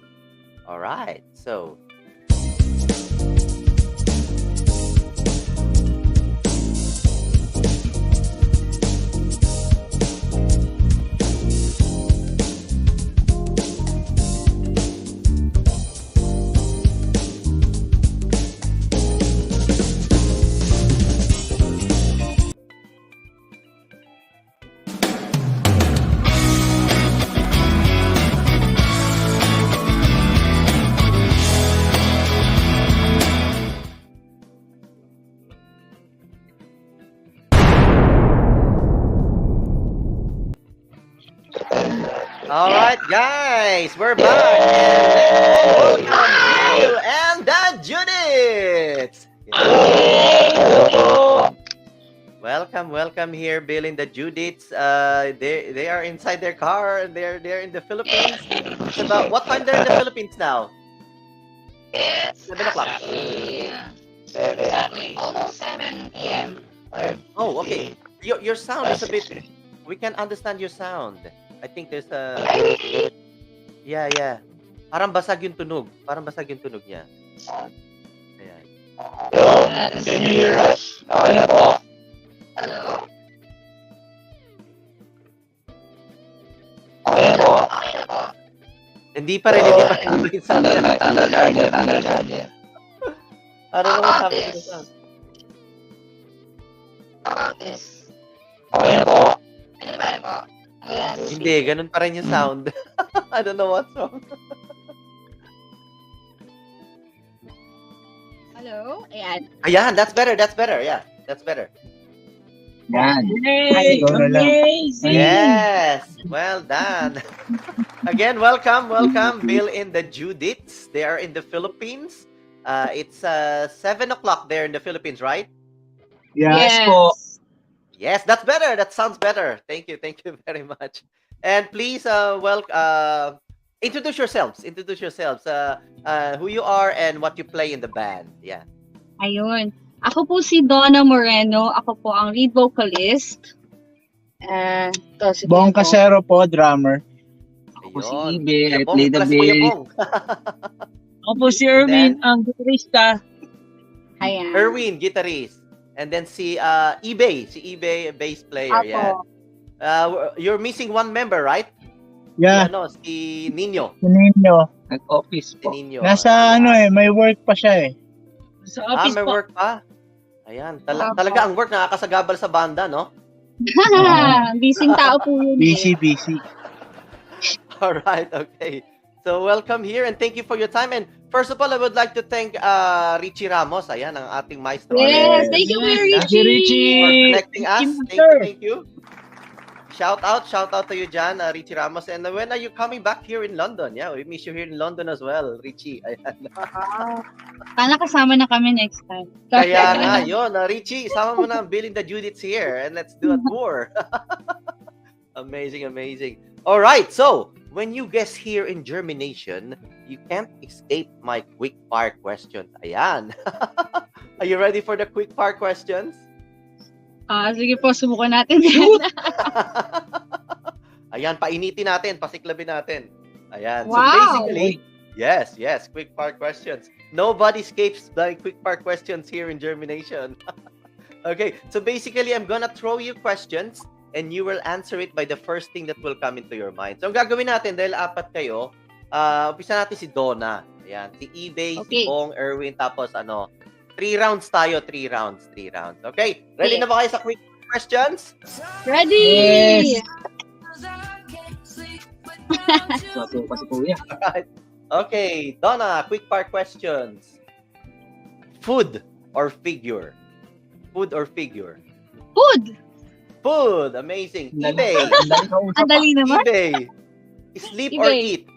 Speaker 5: All right, so all right, guys, we're back. And let's welcome Bill and the Judiths. Welcome here, Bill and the Judiths. They are inside their car. They're in the Philippines. It's about what time they're in the Philippines now? 7 o'clock.
Speaker 1: Almost 7 p.m.
Speaker 5: Oh, okay. Your sound is a bit. We can understand your sound. I think there's a. Yeah. Parang basag yung tunog. Niya. Ayan.
Speaker 1: Can you hear us? Okay na po. Hello. Okay na po.
Speaker 5: Hindi pa rin yung sound.
Speaker 1: Tanggal charger.
Speaker 5: Ano naman sabi ko sa sound?
Speaker 1: Okay na po. Ano ba po?
Speaker 5: Hindi, ganun pa rin yung sound. I don't know what's wrong.
Speaker 9: Hello? Ayan.
Speaker 5: Ayan, that's better. Yeah, that's better.
Speaker 1: Yan.
Speaker 9: Yay!
Speaker 1: Ikaw na lang.
Speaker 9: Amazing!
Speaker 5: Yes, well done. Again, welcome. Bill in the Judiths. They are in the Philippines. It's 7 o'clock there in the Philippines, right?
Speaker 1: Yes po.
Speaker 5: Yes, that's better. That sounds better. Thank you very much. And please, introduce yourselves. Who you are and what you play in the band. Yeah.
Speaker 9: Ayun. Ako po si Donna Moreno. Ako po ang lead vocalist. Si
Speaker 1: Bong
Speaker 9: Tito.
Speaker 1: Casero po, drummer.
Speaker 5: Ako
Speaker 10: si Ibe, I play the bass.
Speaker 5: Ako
Speaker 10: po si Erwin, ang gitarista.
Speaker 9: Ayan.
Speaker 5: Erwin, guitarist. And then si Ibe, bass player.
Speaker 9: Apo.
Speaker 5: Yeah. You're missing one member, right?
Speaker 1: Yeah.
Speaker 5: Si Nino.
Speaker 1: Si Nino.
Speaker 10: Nag-office
Speaker 5: Si
Speaker 10: po.
Speaker 5: Nino.
Speaker 1: Nasa may work pa siya eh.
Speaker 10: Sa office
Speaker 5: may
Speaker 10: po.
Speaker 5: work pa? Ayan. Talaga ang work nakakasagabal sa banda, no?
Speaker 9: Bising tao po yun.
Speaker 1: Busy.
Speaker 5: Alright, okay. So welcome here and thank you for your time. And first of all, I would like to thank Richie Ramos. Ayan, ang ating maestro.
Speaker 9: Yes, thank you, Richie.
Speaker 5: For connecting us. Thank you. Shout out to you, Jan, Richie Ramos. And when are you coming back here in London? Yeah, we miss you here in London as well, Richie. Ayan.
Speaker 9: Sana kasama na kami next time.
Speaker 5: Kaya nga, yun. Richie, isama mo na ang Bill in the Judiths here and let's do a tour. Amazing. All right, so when you guest here in JhermiNATION, you can't escape my quick fire questions. Ayan. Are you ready for the quick fire questions?
Speaker 9: Sige po, subukan natin.
Speaker 5: Ayan, painitin natin, pasiklabin natin. Ayan.
Speaker 9: Wow.
Speaker 5: So basically, yes, quick fire questions. Nobody escapes the quick fire questions here in JhermiNATION. Okay, so basically, I'm gonna throw you questions and you will answer it by the first thing that will come into your mind. So, ang gagawin natin, dahil apat kayo, umpisa natin si Donna. Ayan, si Ibe, si Bong, Erwin, tapos 3 rounds tayo, 3 rounds. Okay? Ready na ba kayo sa quick questions?
Speaker 9: Ready!
Speaker 1: Yes.
Speaker 5: Alright. Okay, Donna, quick fire questions. Food or figure?
Speaker 9: Food!
Speaker 5: Food, amazing. Ibe.
Speaker 9: Ang dali naman.
Speaker 5: Ibe. Sleep or eat?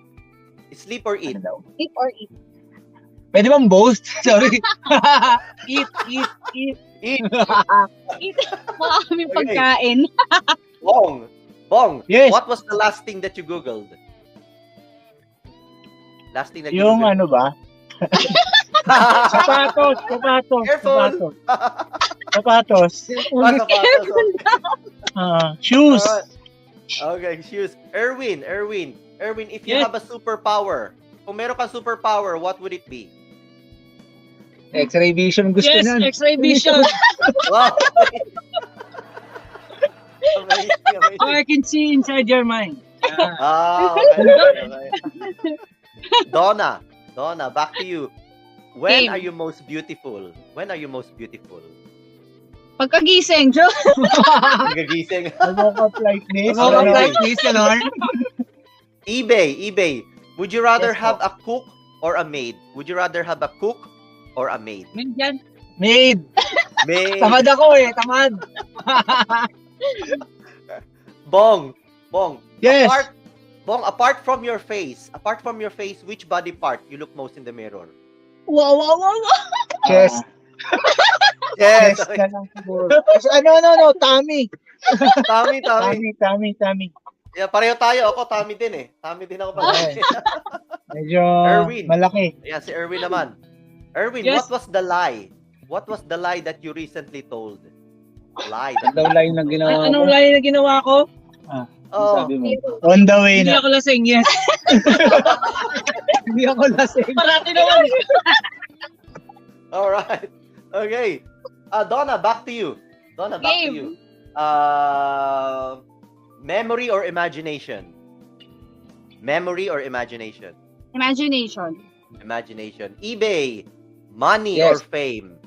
Speaker 9: Sleep or eat.
Speaker 1: Pwede bang both? Sorry.
Speaker 10: Eat.
Speaker 5: Eat.
Speaker 9: Mga kaming pagkain.
Speaker 5: Bong.
Speaker 1: Yes.
Speaker 5: What was the last thing that you Googled?
Speaker 1: Yung ano ba? Sapatos.
Speaker 5: Careful.
Speaker 1: Sapatos. Shoes.
Speaker 5: Okay, shoes. Erwin, if you have a superpower, kung meron kang superpower, what would it be?
Speaker 1: X-ray vision gusto
Speaker 10: Yes,
Speaker 1: nun.
Speaker 10: X-ray vision.
Speaker 5: Wow. Amazing.
Speaker 10: I can see inside your mind.
Speaker 5: Okay. Donna, back to you. When are you most beautiful?
Speaker 9: Pagkagising, Joe.
Speaker 5: Gagising.
Speaker 1: Woke up like this.
Speaker 10: Lord.
Speaker 5: eBay. Would you rather
Speaker 1: Yes,
Speaker 5: have a cook or a maid?
Speaker 10: Minsan.
Speaker 1: Maid.
Speaker 5: Maid.
Speaker 1: Tamad ako eh. Tamad.
Speaker 5: Bong.
Speaker 1: Yes.
Speaker 5: Apart from your face, which body part you look most in the mirror?
Speaker 9: Wow.
Speaker 1: Chest.
Speaker 5: Yes.
Speaker 1: Chest na lang siguro. No. Tummy. Tummy.
Speaker 5: Yeah, pareho tayo. Ako, tummy din eh. Tummy din ako pala.
Speaker 1: Medyo
Speaker 5: Erwin.
Speaker 1: malaki.
Speaker 5: Yeah, si Erwin naman. Erwin,
Speaker 10: Yes.
Speaker 5: what was the lie? That you recently told? Lie.
Speaker 1: Daw line na ginawa
Speaker 10: Anong line na ginawa ko?
Speaker 5: Oh,
Speaker 1: Sabi mo. On the way
Speaker 10: Hindi
Speaker 1: na.
Speaker 10: ako lasing, yes.
Speaker 1: Hindi ako lasing.
Speaker 10: Parati naman.
Speaker 5: all right. Okay. Donna, back to you. Memory or imagination?
Speaker 9: Imagination.
Speaker 5: eBay. Money
Speaker 1: Yes.
Speaker 5: or fame?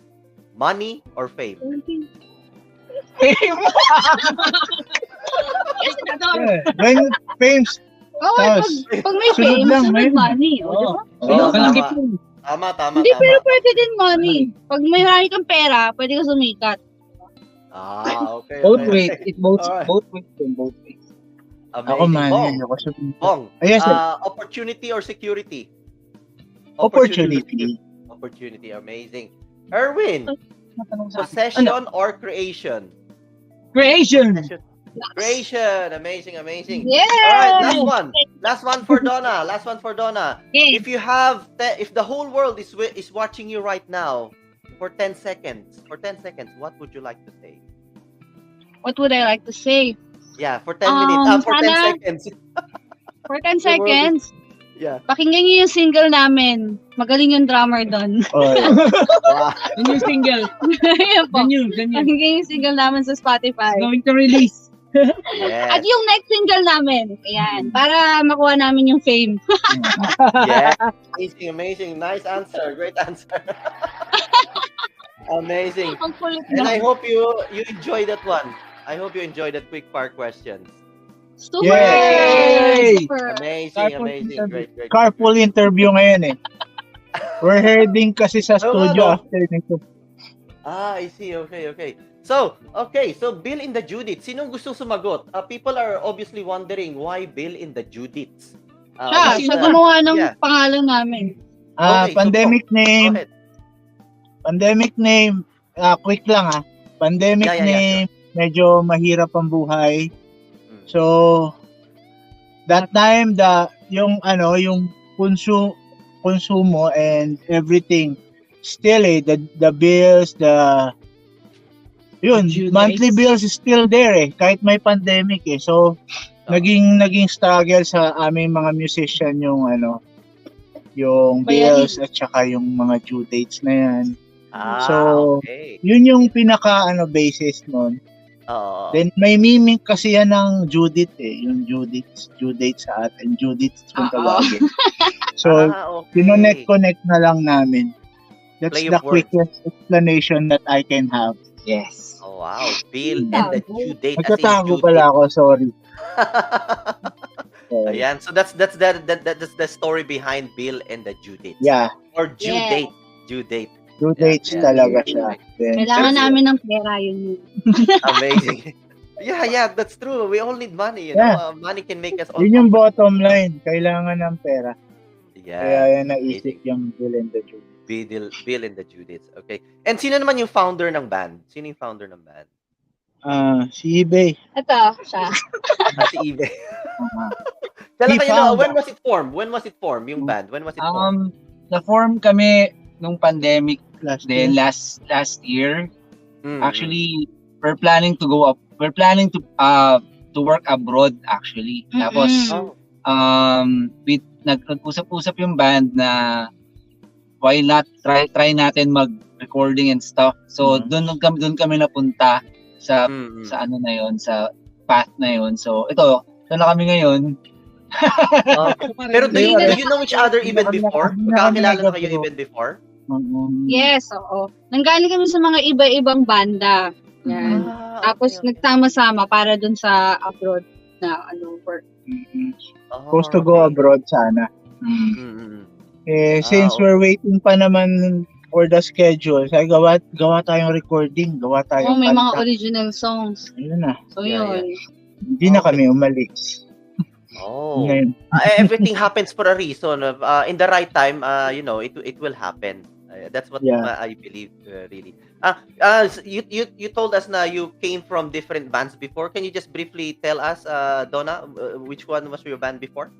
Speaker 9: Yes, Dador.
Speaker 1: When fames.
Speaker 9: Oo,
Speaker 1: Tapos,
Speaker 9: pag may
Speaker 1: sunod
Speaker 9: fame,
Speaker 1: lang,
Speaker 9: sunod
Speaker 1: man.
Speaker 9: money. O,
Speaker 10: Oo.
Speaker 9: diba?
Speaker 5: Oo,
Speaker 10: Kalaki
Speaker 5: tama.
Speaker 10: po.
Speaker 5: Tama.
Speaker 9: Hindi, pero pwede din money. Pag may marami kang pera, pwede ka sumikat.
Speaker 5: Okay.
Speaker 10: Both ways. It both
Speaker 5: Alright.
Speaker 10: both ways and both ways.
Speaker 5: Amazing.
Speaker 8: Ako man,
Speaker 5: Bong,
Speaker 8: ako sa
Speaker 5: Bong,
Speaker 8: Yes, sir.
Speaker 5: opportunity or security?
Speaker 8: Opportunity.
Speaker 5: Opportunity, amazing. Erwin, possession or creation?
Speaker 10: Creation.
Speaker 5: Creation, amazing.
Speaker 9: Yeah!
Speaker 5: Alright, last one for Donna.
Speaker 9: Okay.
Speaker 5: If the whole world is watching you right now for 10 seconds, what would you like to say?
Speaker 9: What would I like to say?
Speaker 5: Yeah, for 10 minutes. For 10
Speaker 9: sana-
Speaker 5: seconds.
Speaker 9: For 10
Speaker 5: The world
Speaker 9: seconds,
Speaker 5: Yeah.
Speaker 9: pakinggan niyo yung single namin. Magaling yung drummer doon.
Speaker 5: Wow.
Speaker 10: Yun yung single.
Speaker 9: Ayan po.
Speaker 10: Ganyan.
Speaker 9: Pakinggan yung single namin sa Spotify.
Speaker 10: Going to release.
Speaker 5: Yes.
Speaker 9: At yung next single namin, ayan, para makuha namin yung fame.
Speaker 5: Yeah. Amazing. Nice answer. Great answer. Amazing.
Speaker 9: Ang kulit
Speaker 5: And
Speaker 9: na.
Speaker 5: I hope you enjoyed that one. I hope you enjoyed that quick fire questions.
Speaker 9: Super!
Speaker 8: Yay!
Speaker 9: Super!
Speaker 5: Amazing. Great.
Speaker 8: Carpool interview ngayon eh. We're heading kasi sa studio
Speaker 5: ano?
Speaker 8: after nito.
Speaker 5: I see. Okay. So, Bill in the Judiths. Sinong gustong sumagot? People are obviously wondering why Bill in the Judiths.
Speaker 9: Siya gumawa ng pangalan namin.
Speaker 5: Okay,
Speaker 8: Pandemic
Speaker 5: go
Speaker 8: name.
Speaker 5: ahead.
Speaker 8: Pandemic name. Quick lang Pandemic
Speaker 5: Yeah,
Speaker 8: name. Medyo mahirap ang buhay. So, that time, yung konsumo and everything, still the bills, monthly bills is still there kahit may pandemic So, naging struggle sa aming mga musician yung yung bills at saka yung mga due dates na yan. So,
Speaker 5: okay.
Speaker 8: yun yung pinaka basis nun. Then may meaning kasi yan ng Judith yung Judiths, due date sa atin, Judiths kung tawagin. So,
Speaker 5: okay.
Speaker 8: connect na lang namin. That's
Speaker 5: Play
Speaker 8: the
Speaker 5: of words.
Speaker 8: quickest explanation that I can have. Yes.
Speaker 5: Oh, wow. Bill and the due date. as in
Speaker 8: Nagtatago
Speaker 5: due
Speaker 8: pala
Speaker 5: date.
Speaker 8: ako, sorry.
Speaker 5: Ayan. So that's the story behind Bill and the due dates.
Speaker 8: Yeah,
Speaker 5: Or due
Speaker 9: Yeah.
Speaker 5: date. Due date.
Speaker 8: due dates talaga siya. Then,
Speaker 9: Kailangan namin ng pera, yun.
Speaker 5: Amazing. Yeah, that's true. We all need money. You know? Money can make us all.
Speaker 8: yun yung bottom line. Kailangan ng pera.
Speaker 5: Yeah.
Speaker 8: Kaya yan naisip yung Bill and the Judith.
Speaker 5: Bill and the Judiths. Okay. And sino naman yung founder ng band? Sino yung founder ng band?
Speaker 8: Si eBay.
Speaker 9: Ito, siya.
Speaker 5: Si Ibe. When was it formed? Yung band? When was it formed?
Speaker 10: Na-form kami nung pandemic
Speaker 8: Last
Speaker 10: last year.
Speaker 5: Mm.
Speaker 10: Actually, we're planning to work abroad actually. Tapos nag-usap-usap yung band na why not try natin mag-recording and stuff. So doon kami napunta sa ano na yon, sa path na yon. So ito na kami ngayon.
Speaker 5: Pero do you know each other even before? Magkakilala na kayo even before?
Speaker 9: Yes, oo. Nanggaling kami sa mga iba-ibang banda. Yan. Tapos nagtama-sama para dun sa abroad na work.
Speaker 8: Supposed to go abroad sana. Since we're waiting pa naman for the schedule, gawa tayong recording, gawa tayong
Speaker 9: may mga
Speaker 8: kanta.
Speaker 9: original songs.
Speaker 8: Ayun na.
Speaker 9: So yun.
Speaker 8: Hindi na kami umalis. Ngayon.
Speaker 5: Everything happens for a reason. In the right time, it will happen. That's what I believe, really. You told us na you came from different bands before. Can you just briefly tell us, Donna, which one was your band before?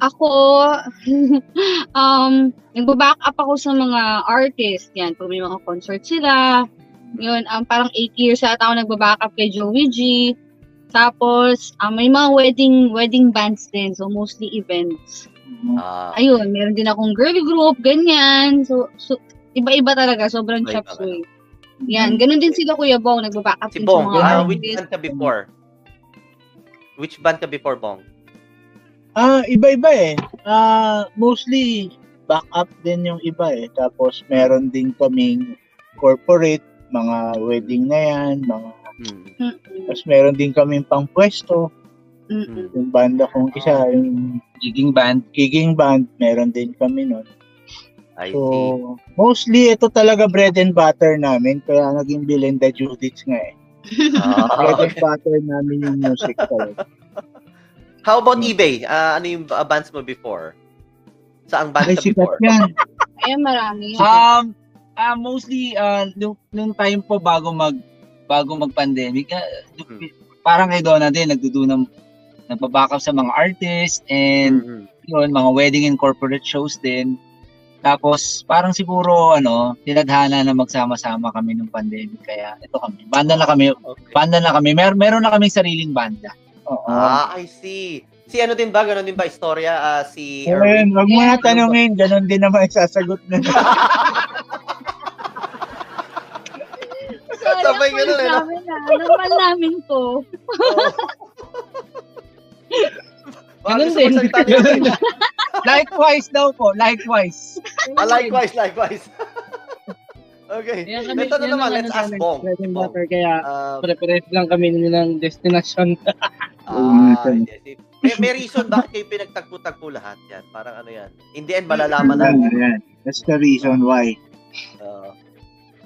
Speaker 9: Ako, nagbaback up ako sa mga artists. Yan, pag may mga concert sila. Yun, parang 8 years ata ako nagbaback up kay Joey G. Tapos, may mga wedding bands din. So, mostly events. Ayun, meron din akong girl group, ganyan. So iba-iba talaga. Sobrang chop suey. Yan, ganun din sila Kuya Bong. Nagbaback up
Speaker 5: Si
Speaker 9: din
Speaker 5: Bong,
Speaker 9: sa mga
Speaker 5: which band ka before? Which band ka before, Bong?
Speaker 8: Iba-iba mostly back up din yung iba Tapos meron din kaming corporate, mga wedding na yan, mga tapos meron din kaming pangpwesto. Yung banda kong isa, yung
Speaker 10: gigging band,
Speaker 8: meron din kami nun.
Speaker 5: I see.
Speaker 11: So, mostly ito talaga bread and butter namin. Kaya naging Belinda Judiths nga eh. Bread and
Speaker 5: Okay.
Speaker 11: butter namin yung music talaga.
Speaker 5: How about eBay? Ano yung bands mo before? Saang band
Speaker 11: Ay,
Speaker 5: ka
Speaker 11: sikat
Speaker 5: before?
Speaker 11: yan.
Speaker 9: Ayan, marami.
Speaker 10: Mostly nung time po bago mag-pandemic, parang kay Donna din nagba-backup sa mga artists and yun, mga wedding and corporate shows din. Tapos parang siguro tinadhana na magsama-sama kami nung pandemic, kaya ito kami. Banda na kami. Meron na kaming sariling banda.
Speaker 11: Oo.
Speaker 5: I see. Si ano din ba? Ganon din ba istorya? Si
Speaker 11: Ayun, wag mo na tanungin. Ganon din naman isasagot na.
Speaker 5: Sabay ganun eh.
Speaker 9: Normal namin to.
Speaker 10: Ganun din. Likewise daw po. Likewise.
Speaker 5: Likewise. Okay. Ito na naman, let's ask Bong.
Speaker 12: Kaya prepare lang kami ng destination.
Speaker 5: May reason bakit kayo pinagtagpo-tagpo lahat yan? Parang ano yan? In the end, malalaman na.
Speaker 11: That's the reason why.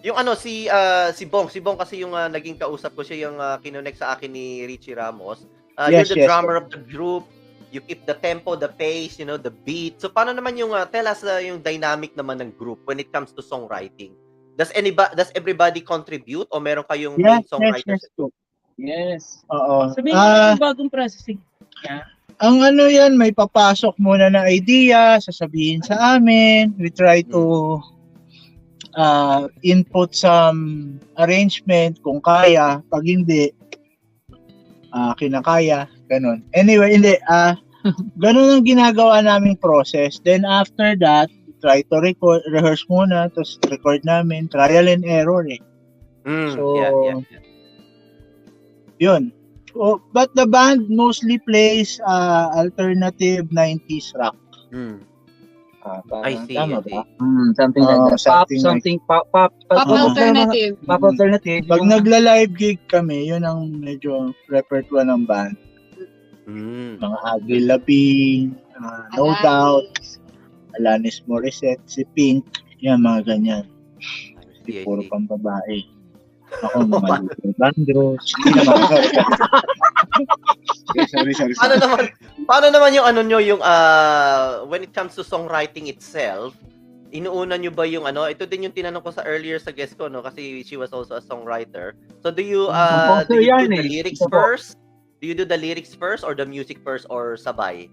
Speaker 5: Yung si Bong kasi yung naging kausap ko siya, yung kinonect sa akin ni Richie Ramos. You're the drummer of the group. You keep the tempo, the pace, the beat. So paano naman yung tell us yung dynamic naman ng group when it comes to songwriting? Does everybody contribute o meron kayong main songwriters?
Speaker 12: Yes.
Speaker 11: Oo.
Speaker 12: Sabihin mo yung bagong processing. Yeah.
Speaker 11: Ang yan, may papasok muna na idea, sasabihin sa amin. We try to input some arrangement kung kaya. Pag hindi, kinakaya. Ganun. Anyway, hindi. Ganun ang ginagawa naming process. Then after that, try to rehearse muna, tapos record namin. Trial and error eh. So, yun. But the band mostly plays alternative 90s rock.
Speaker 5: I see.
Speaker 11: Tama ba?
Speaker 10: Something like that. Pop
Speaker 9: alternative.
Speaker 10: Pop alternative.
Speaker 11: Pag nagla-live gig kami, yun ang medyo repertoire ng band. Mga Avril Lavigne, No Doubt, Alanis Morissette, si Pink, yan mga ganyan. Puro pang babae. Ako, mga Luther Vandross. Hindi naman. Sorry.
Speaker 5: Paano naman yung yung when it comes to songwriting itself, inuuna nyo ba yung ito din yung tinanong ko sa earlier sa guest ko, kasi she was also a songwriter. So do you do the lyrics first? Do you do the lyrics first or the music first or sabay?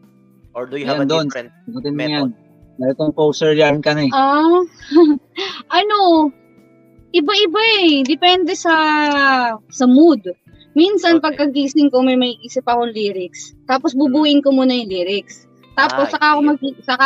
Speaker 5: Or do you have a different method?
Speaker 10: Itong poser yan ka na eh.
Speaker 9: Iba-iba eh. Depende sa mood. Minsan, pagkagising ko, may isip akong lyrics. Tapos, bubuin ko muna yung lyrics. Tapos, saka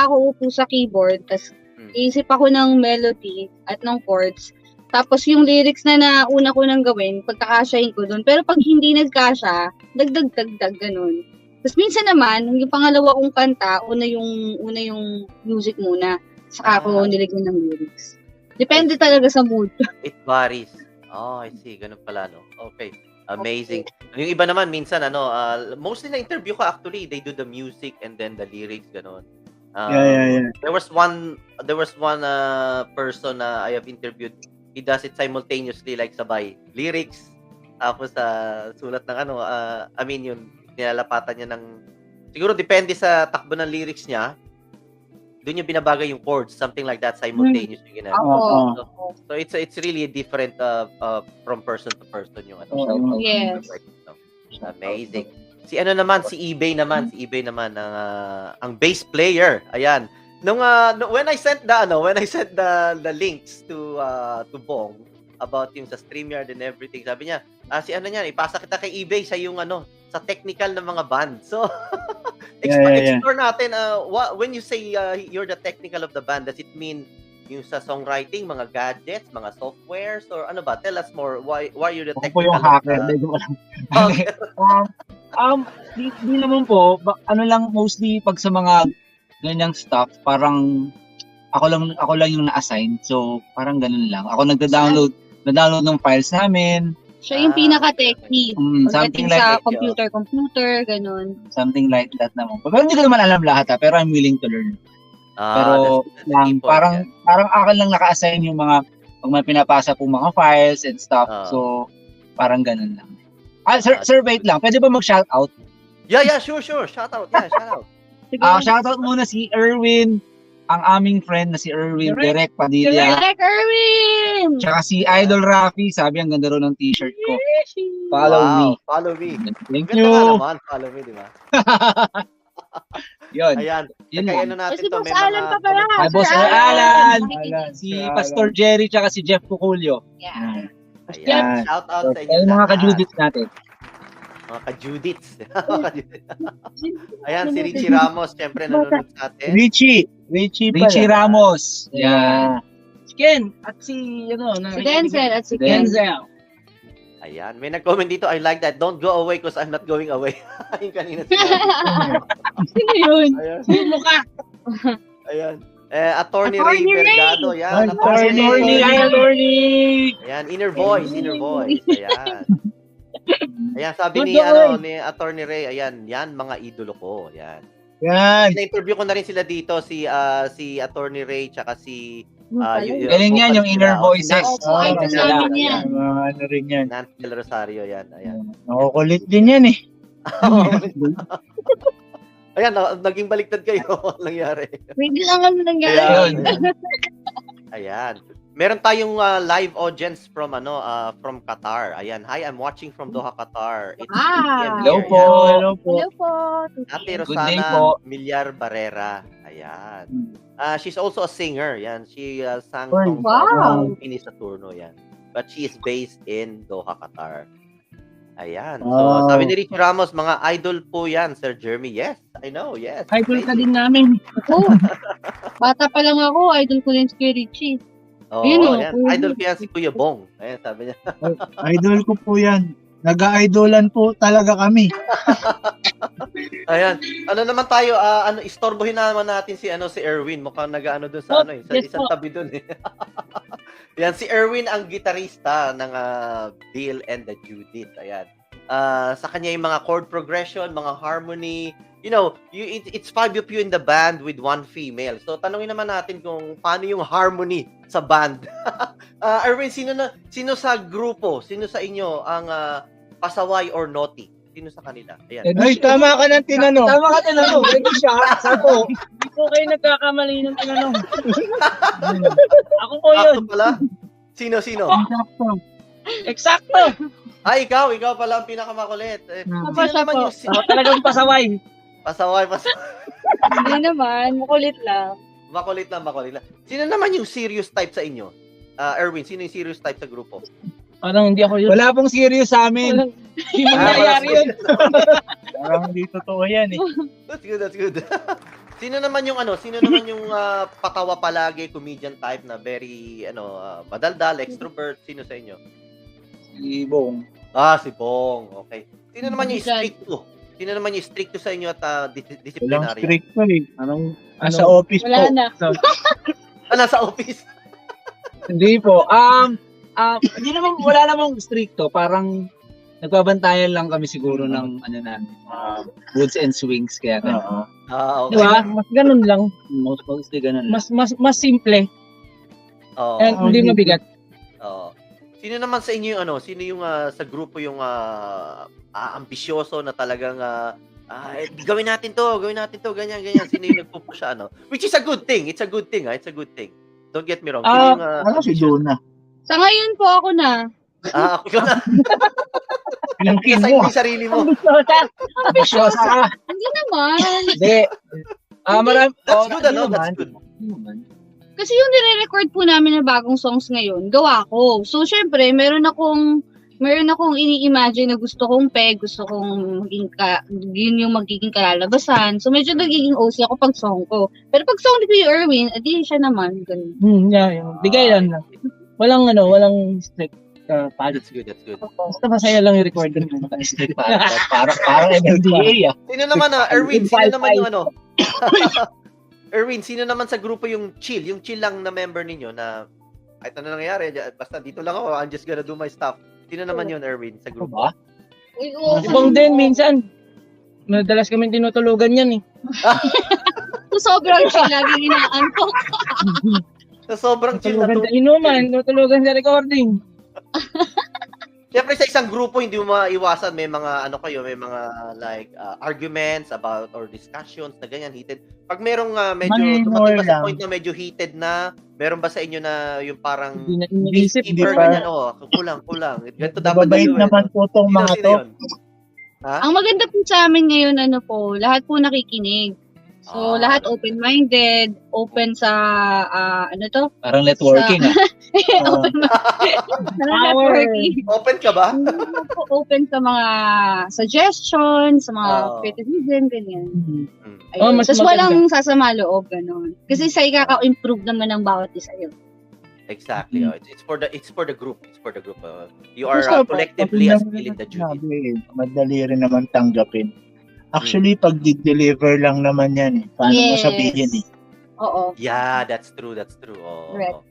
Speaker 9: ako upo sa keyboard. Tapos, iisip ako ng melody at ng chords. Tapos, yung lyrics na nauna ko nang gawin, pagkakasyahin ko dun. Pero pag hindi nagkasya, dagdag, ganun. Tapos, minsan naman, yung pangalawa kong kanta, una yung music muna. Saka ako nilagyan ng lyrics. Depende talaga sa mood.
Speaker 5: It varies. Oh, I see. Ganun pala, no? Okay. Amazing. Okay. Yung iba naman, minsan, mostly na-interview ko actually, they do the music and then the lyrics, ganun.
Speaker 11: Yeah.
Speaker 5: There was one person na I have interviewed. He does it simultaneously, like sabay. Lyrics, tapos sulat ng yun, nilalapatan niya ng, siguro depende sa takbo ng lyrics niya, doon yung binabagay yung chords, something like that, simultaneous yung ginagawa. So it's really different from person to person yung
Speaker 9: Yes.
Speaker 5: Amazing. Si eBay naman ang bass player. Ayan. When I sent the links to Bong about yung sa StreamYard and everything, sabi niya, ipasa kita kay eBay sa yung sa technical ng mga band. So explore natin when you say you're the technical of the band, does it mean yung sa songwriting, mga gadgets, mga softwares, or ano ba? Tell us more. Why you're the technical?
Speaker 10: Yung hacker. Di naman po. Lang mostly pag sa mga ganyang stuff, parang ako lang yung na-assign. So parang ganun lang. Ako nagda-download ng files namin.
Speaker 9: Siya yung pinaka-techie.
Speaker 10: Something
Speaker 9: like sa
Speaker 10: that,
Speaker 9: computer, ganun.
Speaker 10: Something like that naman. Pero hindi ko naman alam lahat pero I'm willing to learn. Pero lang, parang akin lang naka-assign yung mga pag may pinapasa po mga files and stuff. So parang ganun lang. Sir, wait lang. Pwede ba mag-shoutout?
Speaker 5: Yeah, sure. Shoutout. Yeah, shoutout.
Speaker 10: Shoutout muna si Erwin, ang aming friend na si Erwin Direk Padilla.
Speaker 9: Direk Erwin!
Speaker 10: Tsaka si Idol Rafi, sabi ang ganda rin ng t-shirt ko. Follow me.
Speaker 5: Follow me.
Speaker 10: Thank
Speaker 5: Ganda
Speaker 10: you.
Speaker 5: nga naman, follow me, di ba?
Speaker 10: Yun.
Speaker 5: Ayan. Kaya ano natin
Speaker 9: Si
Speaker 5: to,
Speaker 9: Boss Alan pa pala.
Speaker 10: Hi, Boss Alan. Si Pastor Jerry tsaka si Jeff Cuculio.
Speaker 9: Yeah.
Speaker 5: Ayan. Shout out sa inyo.
Speaker 10: Yung mga ka-Judiths natin.
Speaker 5: Mga ka-Judiths. Ayan, si Richie Ramos, syempre nanonood sa atin.
Speaker 11: Richie
Speaker 10: Ramos. Yeah.
Speaker 12: Si Ken at si
Speaker 9: Si Denzel at si Denzel.
Speaker 5: Ayan, may nag-comment dito, I like that. Don't go away because I'm not going away. Yung kanina sinabi.
Speaker 9: Sino yun?
Speaker 12: Sino ka?
Speaker 5: Ayan. Attorney Ray Bergado. Yan.
Speaker 12: Attorney.
Speaker 5: Ayan, inner voice. Ayan. Ayan, sabi ni Attorney Ray, ayan, yan mga idolo ko. Ayan. Na-interview ko na rin sila dito, si Attorney Ray, tsaka si
Speaker 10: galing yan, yung inner voices.
Speaker 11: Ano rin yan.
Speaker 5: Nancy Del Rosario, yan. Ayan.
Speaker 11: Nakukulit din yan eh.
Speaker 5: Ayan, naging baliktad kayo. Nangyari.
Speaker 9: Biglang ano nangyari.
Speaker 5: Ayan. Meron tayong live audience from Qatar. Ayan. Hi, I'm watching from Doha, Qatar. It's 2 p.m.
Speaker 10: Hello
Speaker 5: here.
Speaker 10: po.
Speaker 9: Hello po.
Speaker 5: Ate Rosana Milyar Barrera. Ayan. She's also a singer. Yan. She sang songs from Pini Saturno. Yan. But she is based in Doha, Qatar. Ayan. So, sabi ni Richie Ramos, mga idol po yan, Sir Jermy. Yes, I know. Yes.
Speaker 12: Idol ka din namin.
Speaker 9: Ako. Bata pa lang ako. Idol ko rin si Richie.
Speaker 5: Yan. Idol ko yan si Kuya Bong. Ayan, sabi niya.
Speaker 11: Idol ko po yan. Nag-aidolan po talaga kami.
Speaker 5: Ayan. Ano naman tayo, istorbohin naman natin si Erwin. Mukhang nag-ano doon sa isang tabi doon eh. Yan, si Erwin ang gitarista ng Bill and the Judith. Ayan. Sa kanya yung mga chord progression, mga harmony. It's 5 of you in the band with 1 female. So, tanungin naman natin kung paano yung harmony sa band. Erwin, sino sa grupo, sino sa inyo ang pasaway or naughty? Sino sa kanila? Ayan.
Speaker 11: Ay, tama ka ng tinanong.
Speaker 12: Hindi siya. Sapo. Hindi po kayo nagkakamali ng tinanong. Ako po yun.
Speaker 5: Sakto pala? Sino?
Speaker 12: Eksakto.
Speaker 5: Ikaw pala ang pinakamakulit. Sino naman yung...
Speaker 12: Talagang pasaway.
Speaker 5: Pasaway.
Speaker 9: Hindi naman. Makulit lang.
Speaker 5: Makulit lang. Sino naman yung serious type sa inyo? Erwin, sino yung serious type sa grupo?
Speaker 12: Parang hindi ako yun.
Speaker 11: Wala pong serious sa amin.
Speaker 12: Hindi mo nangyayari yun.
Speaker 11: Parang hindi totoo yan eh.
Speaker 5: That's good. Sino naman yung patawa palagi, comedian type na very, madaldal, extrovert? Sino sa inyo?
Speaker 11: Si Bong.
Speaker 5: Si Bong. Okay. Sino naman yung stricto? Sino naman yung stricto sa inyo at disciplinary?
Speaker 11: Walang stricto eh. Nasa office
Speaker 9: wala
Speaker 11: po.
Speaker 9: Na.
Speaker 5: Nasa office?
Speaker 10: Hindi po. Wala namang stricto. Parang nagbabantayan lang kami siguro ng woods and swings. Kaya
Speaker 5: okay.
Speaker 12: Diba? Mas ganun lang.
Speaker 10: Mostly ganun lang.
Speaker 12: Mas simple. And hindi mabigat.
Speaker 5: Sino naman sa inyo yung sino yung sa grupo yung ambisyoso na talagang gawin natin to, ganyan. Sino yung nagpo-push which is a good thing. It's a good thing, It's a good thing. Don't get me wrong. Sino yung
Speaker 11: si Donna.
Speaker 9: Sa ngayon po ako na.
Speaker 5: Ako na.
Speaker 11: Pinangkin
Speaker 5: mo. Sa sarili mo.
Speaker 10: Ambisyosa ka.
Speaker 9: Hindi naman.
Speaker 10: Hindi.
Speaker 5: That's good, That's good.
Speaker 9: Kasi yung nire-record po namin na bagong songs ngayon, gawa ko. So, syempre, meron akong ini-imagine na gusto kong gusto kong yun yung magiging kalalabasan. So, medyo nagiging OC ako pag song ko. Pero pag song ni Kuya Erwin, edi siya naman. Ganun.
Speaker 12: Bigay lang. Walang strict.
Speaker 5: That's good.
Speaker 12: Basta masaya lang yung recording.
Speaker 10: Parang MLDA.
Speaker 5: Sino naman Erwin, sino naman yung Erwin, sino naman sa grupo yung chill lang na member ninyo na kahit ano nangyayari, basta dito lang ako, I'm just gonna do my stuff. Sino naman yun, Erwin, sa grupo?
Speaker 12: Ibang din, minsan. Madalas kami tinutulugan yan eh.
Speaker 9: sobrang chill, laging inaantok.
Speaker 5: Sa sobrang chill na
Speaker 12: Tulugan sa inuman, tutulugan sa recording.
Speaker 5: Siyempre sa isang grupo hindi mo maiwasan may mga may mga like arguments about or discussions na ganyan heated. Pag merong medyo dumating ba sa point na medyo heated na, meron ba sa inyo na yung parang
Speaker 12: iniisip
Speaker 5: ganyan, kulang. Ganito dapat
Speaker 11: Mabait naman po tong mga to.
Speaker 9: Ang maganda po sa amin ngayon, lahat po nakikinig. So, lahat open-minded, open sa,
Speaker 10: Parang networking,
Speaker 9: networking.
Speaker 5: Open ka ba?
Speaker 9: Open sa mga suggestions, sa mga criticism, ganyan. Tapos walang sasama loob, gano'n. Kasi sa ikaka-improve naman ng bawat isa yun.
Speaker 5: Exactly. It's for the group. You are collectively as skill in the duty.
Speaker 11: Madali rin naman tanggapin. Actually, pag di-deliver lang naman yan Paano mo sabihin
Speaker 9: Oo.
Speaker 5: Yeah, that's true.
Speaker 9: Correct.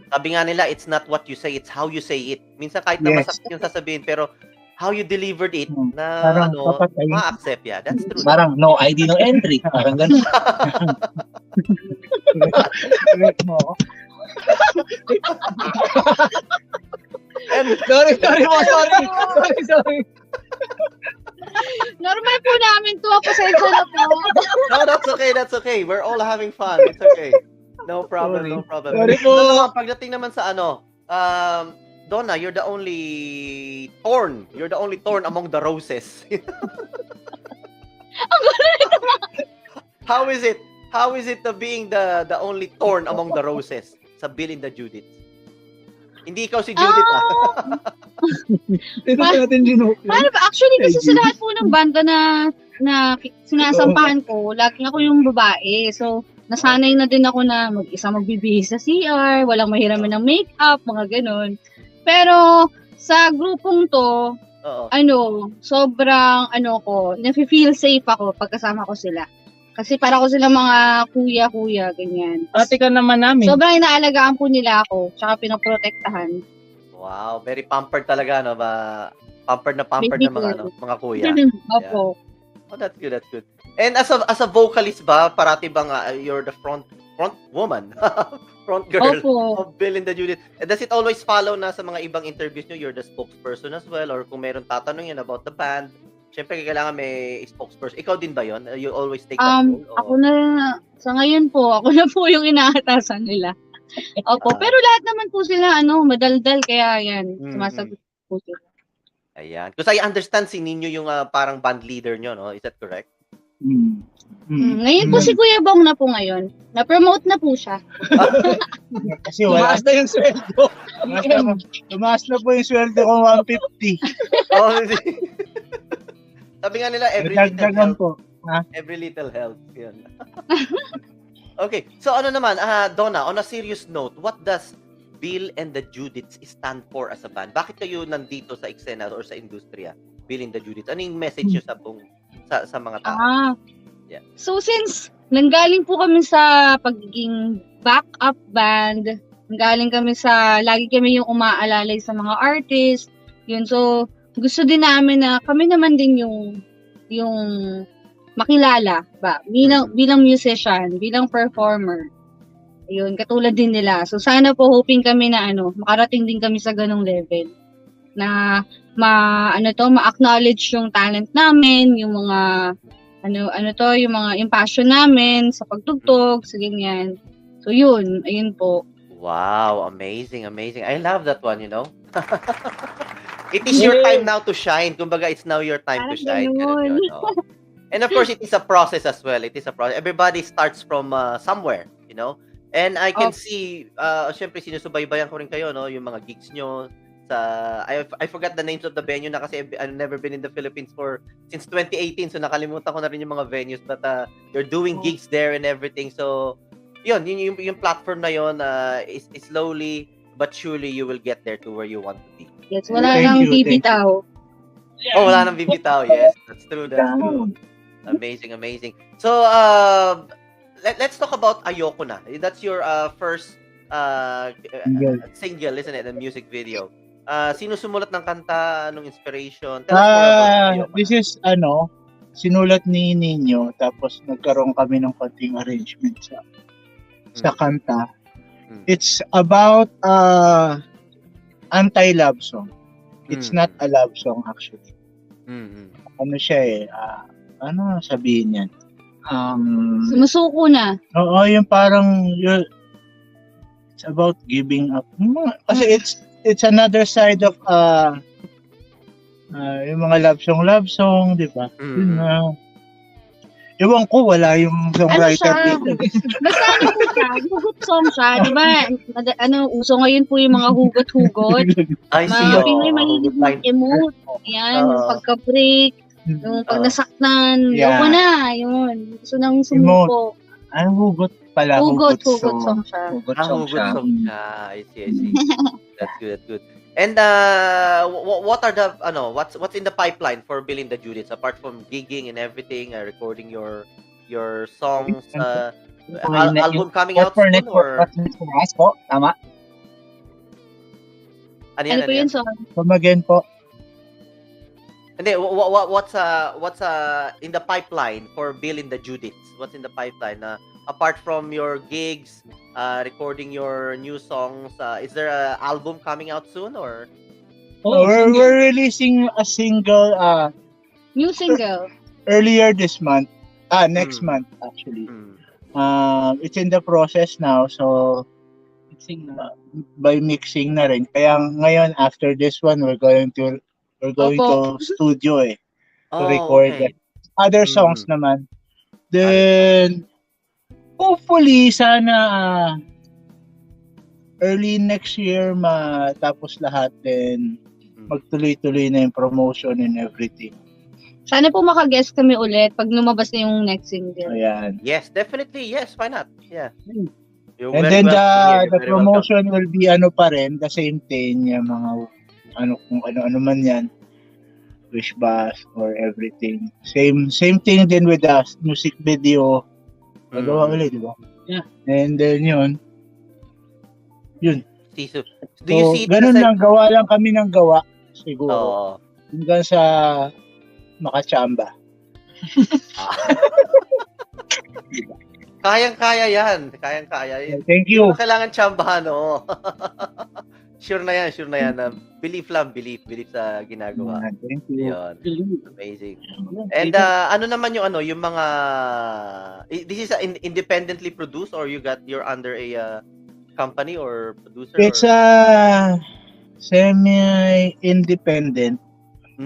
Speaker 5: Sabi nga nila, it's not what you say, it's how you say it. Minsan kahit na masakit yung sasabihin, pero how you delivered it na ma-accept. Yeah, that's true.
Speaker 10: Parang no ID, no entry. Parang ganun.
Speaker 11: Correct mo.
Speaker 12: Sorry.
Speaker 9: Normal po namin to. Pasensya na po.
Speaker 5: No, that's okay. We're all having fun. It's okay. No problem.
Speaker 12: Sorry po.
Speaker 5: Pagdating naman sa Donna, you're the only thorn. You're the only thorn among the roses. How is it? How is it being the only thorn among the roses sa Bill and the Judiths? Hindi ikaw si Judith
Speaker 9: Actually, kasi sa lahat po ng banda na sinasampahan ko, laging ako yung babae. So, nasanay na din ako na mag-isa magbibihis sa CR, walang mahiraman ng makeup, mga ganun. Pero, sa grupong to, sobrang nafe-feel safe ako pagkasama ko sila. Kasi para ko sila mga kuya-kuya, ganyan.
Speaker 12: Ate ka naman namin.
Speaker 9: Sobrang inaalagaan po nila ako, tsaka pinoprotektahan.
Speaker 5: Wow, very pampered talaga, no? Pampered na mga kuya.
Speaker 9: Opo.
Speaker 5: Yeah. Oh, that's good. And as a vocalist ba, parati bang you're the front woman, front girl of Bill and the Judith? Does it always follow na sa mga ibang interviews nyo, you're the spokesperson as well? Or kung meron tatanungin about the band, syempre kailangan may spokesperson. Ikaw din ba yon? You always take that role?
Speaker 9: Ako na, sa ngayon po, ako na po yung inaatasan nila. Opo, pero lahat naman po sila, madaldal, kaya yan, sumasagot po sila.
Speaker 5: Ayan. Because I understand si Ninyo yung parang band leader nyo, no? Is that correct?
Speaker 9: Ngayon po si Kuya Bong na po ngayon. Na-promote na po siya.
Speaker 11: Kasi wala.
Speaker 12: Tumaas na yung sweldo.
Speaker 11: Tumaas na po yung sweldo ko, 150.
Speaker 5: Sabi nga nila, every little help. Every little help. Yun. Okay. So ano naman, Donna, on a serious note, what does Bill and the Judiths stand for as a band? Bakit kayo nandito sa eksena or sa industriya? Bill and the Judiths. Ano yung message nyo sa mga tao? Yeah. So
Speaker 9: since nanggaling po kami sa pagiging backup band, nanggaling kami sa lagi kami yung umaalalay sa mga artist, yun. So gusto din namin na kami naman din yung makilala ba bilang musician, bilang performer. Ayun, katulad din nila. So sana po hoping kami na makarating din kami sa ganung level na ma-acknowledge yung talent namin, yung mga yung passion namin sa pagtugtog, sa ganyan. So ayun po.
Speaker 5: Wow, amazing. I love that one, It is your time now to shine. Kumbaga, it's now your time to shine. And of course, it is a process as well. Everybody starts from somewhere, And I can see, syempre sinusubaybayan ko rin kayo, no? Yung mga gigs nyo I forgot the names of the venue na kasi I've never been in the Philippines since 2018, so nakalimutan ko na rin yung mga venues, but you're doing gigs there and everything. So yung platform na yun, is slowly but surely you will get there to where you want to be.
Speaker 9: Yes, wala nang bibitaw.
Speaker 5: Oh, wala nang bibitaw. Yes, that's true. Amazing. So let's talk about Ayoko Na. That's your first single, isn't it? The music video. Sino sumulat ng kanta? Anong inspiration? Tell us more about Ayoko Na.
Speaker 11: This is sinulat ni Nino, tapos nagkaroon kami ng konting arrangement sa kanta. It's about anti-love song. It's not a love song actually. Ano siya ano sabihin yan?
Speaker 9: Sumusuko na.
Speaker 11: Oo, yung parang it's about giving up. Kasi it's another side of yung mga love song, di ba? Ewan ko, wala yung songwriter dito.
Speaker 9: Basta ano po siya, hugot song siya, di ba? Uso ngayon po yung mga hugot-hugot. Mga Pinoy mahilig mag-emote. Yan, yung pagka-break, yung pag nasaktan, ayoko na, yun. Gusto nang sumuko.
Speaker 11: Hugot pala.
Speaker 9: Hugot song siya.
Speaker 5: Hugot song siya. I see. That's good. And what are the what's in the pipeline for Billing the Judiths apart from gigging and everything, recording your songs, album coming out soon or
Speaker 10: next po, tama?
Speaker 9: Ano po yun song?
Speaker 11: Come again po.
Speaker 5: Hindi, what's in the pipeline for Billing the Judiths? What's in the pipeline apart from your gigs, recording your new songs? Is there an album coming out soon or?
Speaker 11: We're releasing a single.
Speaker 9: New single.
Speaker 11: Earlier this month. Next month actually. It's in the process now, so by mixing na rin. Kaya ngayon after this one we're going to studio to record other songs naman. Then hopefully sana early next year matapos lahat, then magtuloy-tuloy na yung promotion and everything.
Speaker 9: Sana po maka-guest kami ulit pag lumabas na yung next single.
Speaker 11: Ayan.
Speaker 5: Yes, definitely. Yes, why not? Yeah.
Speaker 11: And then the promotion will be pa rin, the same thing, yung mga kung ano man yan, wish bash or everything. Same thing din with the music video. Magawa ulit, di ba?
Speaker 10: Yeah.
Speaker 11: And then yun.
Speaker 5: Do you see
Speaker 11: ganun lang, gawa lang kami ng gawa siguro. Hanggang sa makachamba.
Speaker 5: Kayang-kaya yan.
Speaker 11: Thank you.
Speaker 5: Kailangan chambahan, Sure na yan. Believe sa ginagawa.
Speaker 11: Thank you.
Speaker 5: Yun. Amazing. And ano naman yung mga this is independently produced or you're under a company or producer?
Speaker 11: It's semi-independent.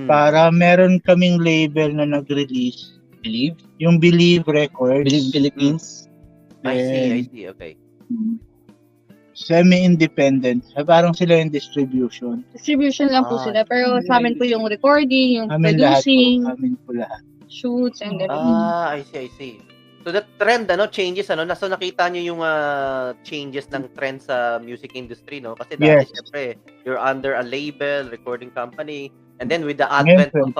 Speaker 11: Para meron kaming label na nag-release.
Speaker 10: Believe?
Speaker 11: Yung Believe Records.
Speaker 10: Believe Philippines.
Speaker 5: I see. Okay.
Speaker 11: Semi-independent. Parang sila yung distribution.
Speaker 9: Distribution lang po sila. Pero sa amin po yung recording, yung producing.
Speaker 11: Amin po lahat.
Speaker 9: Shoots and everything.
Speaker 5: I see. So that trend, changes, So nakita nyo yung changes ng trend sa music industry, no? Kasi dati, syempre, you're under a label, recording company, and then with the advent of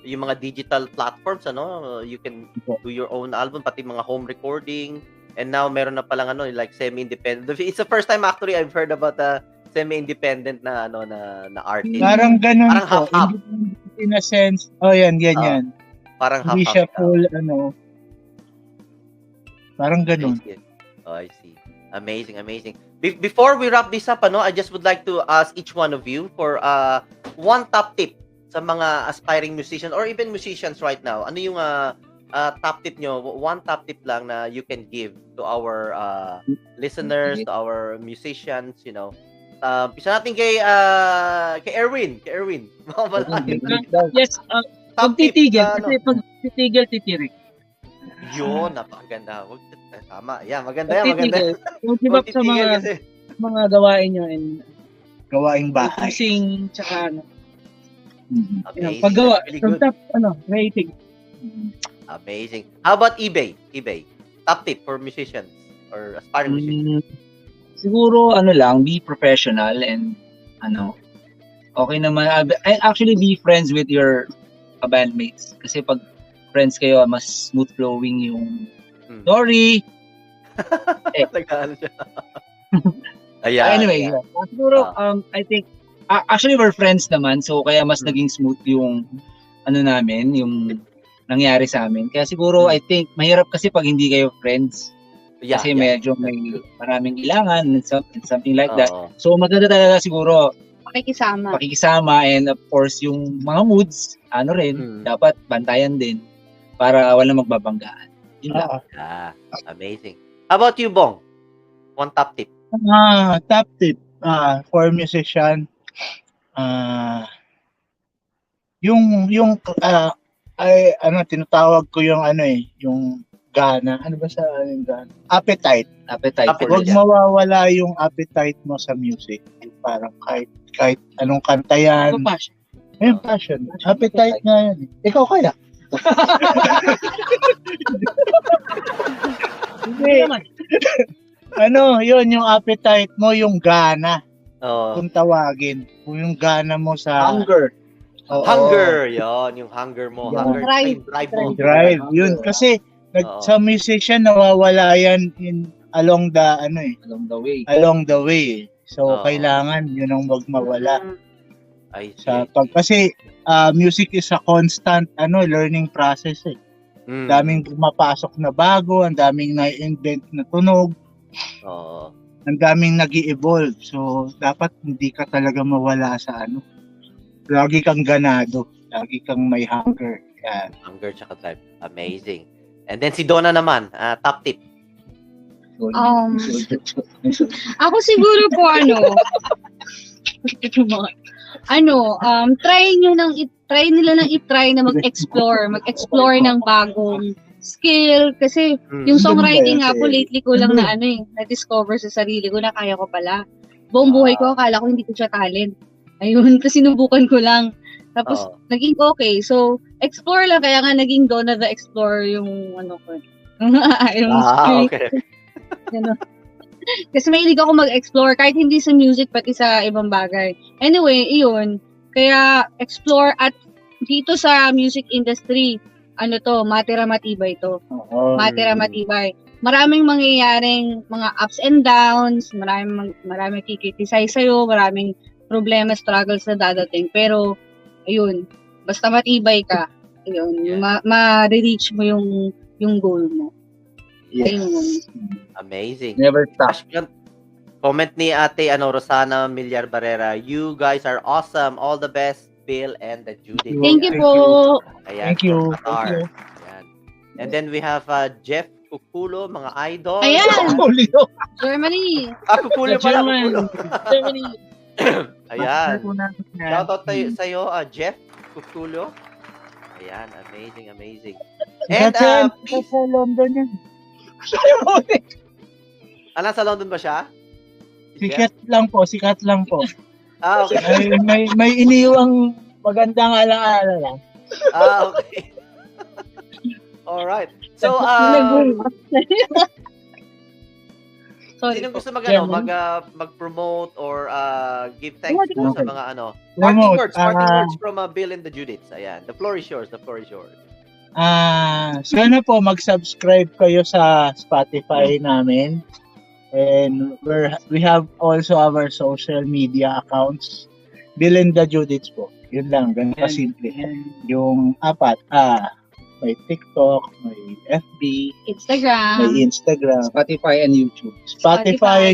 Speaker 5: yung mga digital platforms, you can do your own album, pati mga home recording, and now meron na palang like semi-independent. It's the first time actually I've heard about a semi-independent na artist.
Speaker 11: Parang ganun
Speaker 5: po.
Speaker 11: In a sense, ganyan.
Speaker 5: Parang half-half.
Speaker 11: Hindi siya full, parang ganun.
Speaker 5: I see. Amazing. Before we wrap this up, I just would like to ask each one of you for one top tip sa mga aspiring musicians or even musicians right now. Ano yung top tip nyo? One top tip lang na you can give to our listeners, to our musicians, Pisa natin kay Erwin.
Speaker 12: Yes, pag titigil, kasi pag titigil, titirik.
Speaker 5: Yun, napakaganda. Tama. Yeah, maganda yan.
Speaker 12: Huwag give up sa mga gawain nyo and
Speaker 11: gawaing bahay.
Speaker 12: Focusing, tsaka
Speaker 5: Amazing.
Speaker 12: Paggawa, rating.
Speaker 5: Amazing. How about eBay? Top tip for musicians or aspiring musicians?
Speaker 10: Siguro, be professional and, okay naman. Actually, be friends with your bandmates. Kasi pag friends kayo, mas smooth flowing yung story.
Speaker 5: Nag-ano siya. Ayan.
Speaker 10: Anyway, siguro, I think, actually, we're friends naman. So, kaya mas naging smooth yung, namin, yung nangyari sa amin. Kaya siguro, I think, mahirap kasi pag hindi kayo friends.
Speaker 5: Yeah,
Speaker 10: Kasi
Speaker 5: yeah,
Speaker 10: medyo
Speaker 5: that's
Speaker 10: may
Speaker 5: true.
Speaker 10: maraming ilangan and something like that.
Speaker 5: Oo.
Speaker 10: So, maganda talaga siguro
Speaker 9: Pakikisama.
Speaker 10: and of course, yung mga moods, dapat bantayan din para walang magbabanggaan. Yun lang.
Speaker 5: Yeah, amazing. How about you, Bong? One top tip.
Speaker 11: Top tip for musician, tinatawag ko yung yung gana. Ano ba sa gana? Appetite. Huwag mawawala yung appetite mo sa music. Parang kahit anong kanta yan. Passion. Appetite nga yan. Ikaw kaya? Yun yung appetite mo, yung gana. Kung tawagin. Kung yung gana mo sa...
Speaker 10: Hunger.
Speaker 5: Hunger, yon yung hunger mo. Hunger,
Speaker 11: drive. Yun, kasi sa musician, nawawala yan along the way. So, kailangan yun ang wag mawala. Kasi music is a constant learning process eh. Daming pumapasok na bago, ang daming na-invent na tunog. Ang daming nag-i-evolve. So, dapat hindi ka talaga mawala sa lagi kang ganado. Lagi kang may hunger. Yan.
Speaker 5: Hunger tsaka drive. Amazing. And then si Donna naman, top tip.
Speaker 9: Ako siguro po try nila nang i-try na mag-explore ng bagong skill kasi yung songwriting nga po lately ko lang na-discover sa sarili ko na kaya ko pala. Buong buhay ko akala ko hindi ko siya talent. Ayun, kasi sinubukan ko lang. Tapos naging okay. So, explore lang kaya nga naging Donna the Explorer yung ko.
Speaker 5: Okay.
Speaker 9: Kasi mahilig ako mag-explore kahit hindi sa music pati sa ibang bagay. Anyway, iyon. Kaya explore at dito sa music industry, matira matibay to. Matira matibay. Maraming mangyayaring mga ups and downs, maraming kikriticize sa'yo, maraming problema, struggles na dadating. Pero, ayun, basta matibay ka, ayun, ma-reach mo yung goal mo.
Speaker 11: Yes.
Speaker 9: Ayun.
Speaker 5: Amazing.
Speaker 10: Never stop.
Speaker 5: Comment ni Ate Rosana Millar Barrera, you guys are awesome. All the best, Bill and the Judith.
Speaker 9: Thank you po.
Speaker 5: Ayan,
Speaker 11: Thank you.
Speaker 5: Ayan. And then we have Jeff Kukulo, mga idol.
Speaker 9: Ayan. Germany.
Speaker 5: Kukulo pala. Kukulo.
Speaker 12: Germany.
Speaker 5: Ayan. Shoutout sa'yo, Jeff Kukulo. Ayan, amazing. And please.
Speaker 11: Sa London yan.
Speaker 5: Nasa London ba siya?
Speaker 11: Sikat lang po.
Speaker 5: Okay.
Speaker 11: May iniwang magandang alaala lang.
Speaker 5: Okay. Alright. So, sino gusto mag-promote or give thanks po sa mga parting words from Bill and the Judiths. Ayan. The floor is yours.
Speaker 11: Sana po mag-subscribe kayo sa Spotify namin. And we have also our social media accounts. Bill and the Judiths po. Yun lang, ganun kasimple. Yung apat, may TikTok, may FB, Instagram,
Speaker 10: Spotify and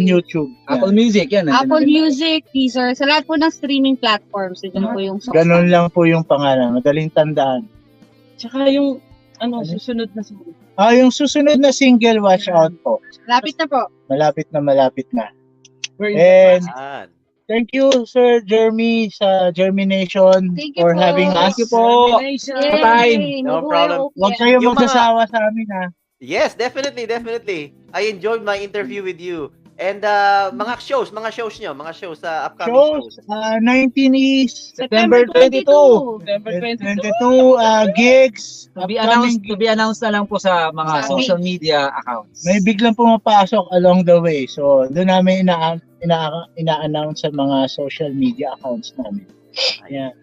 Speaker 10: YouTube.
Speaker 11: Apple
Speaker 10: Music, yan.
Speaker 9: Apple Music, Deezer, sa lahat po ng streaming platforms. Yun po yung songs.
Speaker 11: Ganun lang po yung pangalan. Madaling tandaan.
Speaker 12: Tsaka yung susunod na single.
Speaker 11: Yung susunod na single, watch out po.
Speaker 9: Malapit na po.
Speaker 11: Malapit na. And thank you, Sir Jeremy sa JhermiNATION for having us.
Speaker 10: Thank you po.
Speaker 9: Bye.
Speaker 5: No problem.
Speaker 11: Huwag kayo magsasawa sa amin, ha?
Speaker 5: Yes, definitely. I enjoyed my interview with you. And mga shows sa upcoming shows.
Speaker 11: 19 is
Speaker 10: September 22.
Speaker 11: Gigs.
Speaker 10: To be announced na lang po sa mga social media accounts.
Speaker 11: May biglang pumapasok along the way. So, doon namin ina-announce sa mga social media accounts namin. Yeah.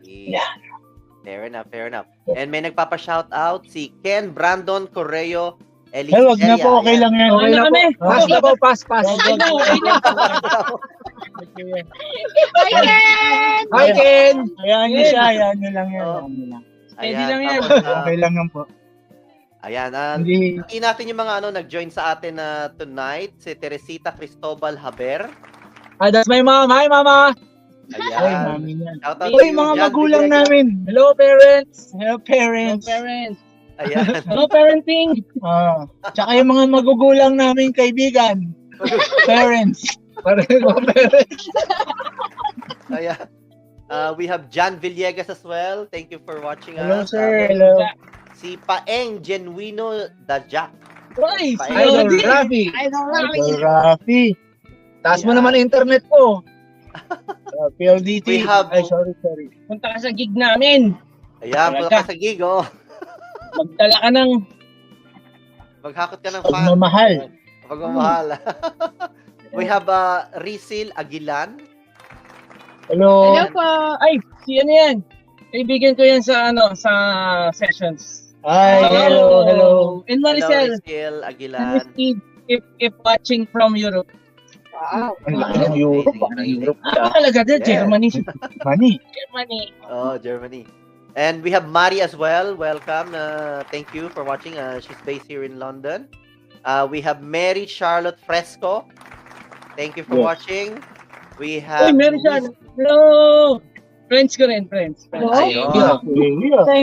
Speaker 5: Fair enough. And may nagpapa-shout out si Ken Brandon Correo.
Speaker 11: Ay, wag na po. Okay lang yan.
Speaker 12: Okay na kami.
Speaker 10: Pass.
Speaker 9: Hi, Ken!
Speaker 11: Hayaan niyo siya. Hayaan niyo lang yan.
Speaker 5: Ayan,
Speaker 12: lang yan.
Speaker 11: Okay lang yan po.
Speaker 5: Ayan,
Speaker 11: Hindi.
Speaker 5: sabihin natin yung mga nag-join sa atin tonight. Si Teresita Cristobal Haber.
Speaker 12: That's my mom. Hi, mama.
Speaker 5: Ayan.
Speaker 11: Ay, mami niya.
Speaker 5: Shout out
Speaker 11: Uy,
Speaker 5: to you,
Speaker 11: mga
Speaker 5: Jan
Speaker 11: magulang
Speaker 5: Villegas.
Speaker 11: namin.
Speaker 12: Hello, parents.
Speaker 11: Hello, parents.
Speaker 12: Hello, parents.
Speaker 5: Ayan.
Speaker 12: Hello, parenting.
Speaker 11: Tsaka yung mga magugulang namin kaibigan. Parents. Pareho, parents.
Speaker 5: Ayan. We have Jan Villegas as well. Thank you for watching
Speaker 11: Hello,
Speaker 5: us.
Speaker 11: sir. Hello.
Speaker 5: Si Paeng Genuino Dajak.
Speaker 12: Nice.
Speaker 11: Idol Rafi. Idol Rafi. Taas mo naman internet ko. PLDT.
Speaker 5: We have-
Speaker 11: Ay, sorry.
Speaker 12: Punta ka sa gig namin.
Speaker 5: Ayan, punta ka sa gig, oh.
Speaker 12: Magdala ka ng...
Speaker 5: Maghakot ka ng fan.
Speaker 11: Pagmamahal.
Speaker 5: Pagmamahal. We have Risil Aguilan.
Speaker 11: Hello.
Speaker 9: Hello po.
Speaker 12: Ay, si ano yan? Kaibigan ko yan sa sa sessions.
Speaker 11: Hi, hello.
Speaker 12: And
Speaker 5: Hello,
Speaker 12: Maricel.
Speaker 5: Risil
Speaker 12: And
Speaker 5: Aguilan.
Speaker 12: Steve, if watching from Europe.
Speaker 9: Wow.
Speaker 11: Ang laki ng Europe. Parang Europe.
Speaker 12: Talaga din,
Speaker 5: Yeah.
Speaker 12: Germany.
Speaker 11: Money.
Speaker 12: Germany.
Speaker 5: Oh, Germany. And we have Mari as well. Welcome. Thank you for watching. She's based here in London. We have Mary Charlotte Fresco. Thank you for
Speaker 11: Yes.
Speaker 5: watching. We have
Speaker 12: Uy, meron siya. Hello! Friends ko rin, friends.
Speaker 5: Ayun.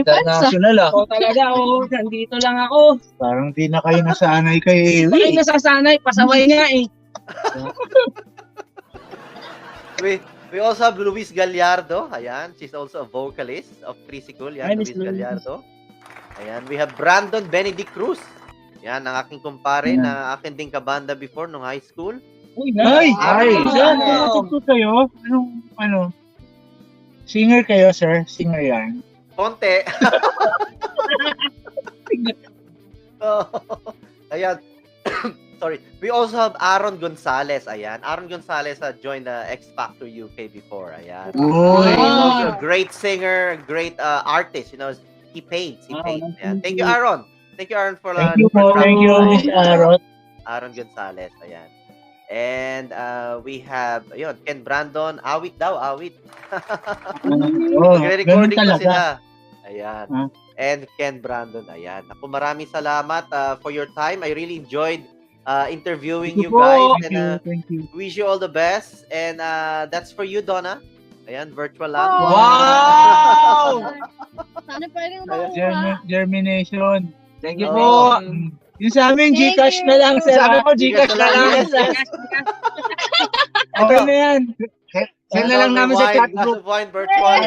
Speaker 11: International ah.
Speaker 12: Oo, talaga, nandito lang ako.
Speaker 11: Parang di na kayo nasanay kay
Speaker 12: Hindi kayo nasasanay, pasaway nga eh.
Speaker 5: We also have Luis Gallardo. Ayan. She's also a vocalist of Tricycle.
Speaker 12: Hi,
Speaker 5: Yan,
Speaker 12: Miss
Speaker 5: Luis
Speaker 12: Luis.
Speaker 5: Gallardo. Ayan. We have Brandon Benedict Cruz. Yan, ang aking kumpare na akin ding kabanda before nung high school.
Speaker 12: Uy,
Speaker 11: Ay!
Speaker 5: Ay!
Speaker 11: Saan? Ano kayo? Anong, singer kayo, sir? Singer yan?
Speaker 5: Konti. Oh, ayan. Sorry. We also have Aaron Gonzalez. Ayan. Aaron Gonzalez joined the X Factor UK before. Ayan.
Speaker 11: Uy!
Speaker 5: He's also a great singer, great artist. You know, he paints. Ayan. Thank you, Aaron. Thank you, Aaron, for
Speaker 11: Thank you po. Thank you, Miss Aaron.
Speaker 5: Aaron Gonzalez. Ayan. And we have, ayun, Ken Brandon. Awit daw, awit.
Speaker 11: Oh, ganun
Speaker 5: Nagre-recording pa
Speaker 11: talaga.
Speaker 5: sila. Ayan.
Speaker 11: Huh?
Speaker 5: And Ken Brandon. Ayan. Ako, maraming salamat for your time. I really enjoyed interviewing you guys. And
Speaker 11: Thank you.
Speaker 5: wish you all the best. And that's for you, Donna. Ayan, virtual lang.
Speaker 11: Wow!
Speaker 9: Sana pwede ko
Speaker 11: Germination.
Speaker 12: Thank you
Speaker 5: Oh.
Speaker 12: po.
Speaker 11: Yung sa amin,
Speaker 9: Thank
Speaker 11: Gcash
Speaker 9: you.
Speaker 11: na lang, sir.
Speaker 12: Sabi
Speaker 11: ah.
Speaker 12: ko, Gcash na lang.
Speaker 5: Yes, yes.
Speaker 11: Okay na yan. Send na lang namin sa chat
Speaker 5: Glass
Speaker 11: group.
Speaker 5: of wine, virtual.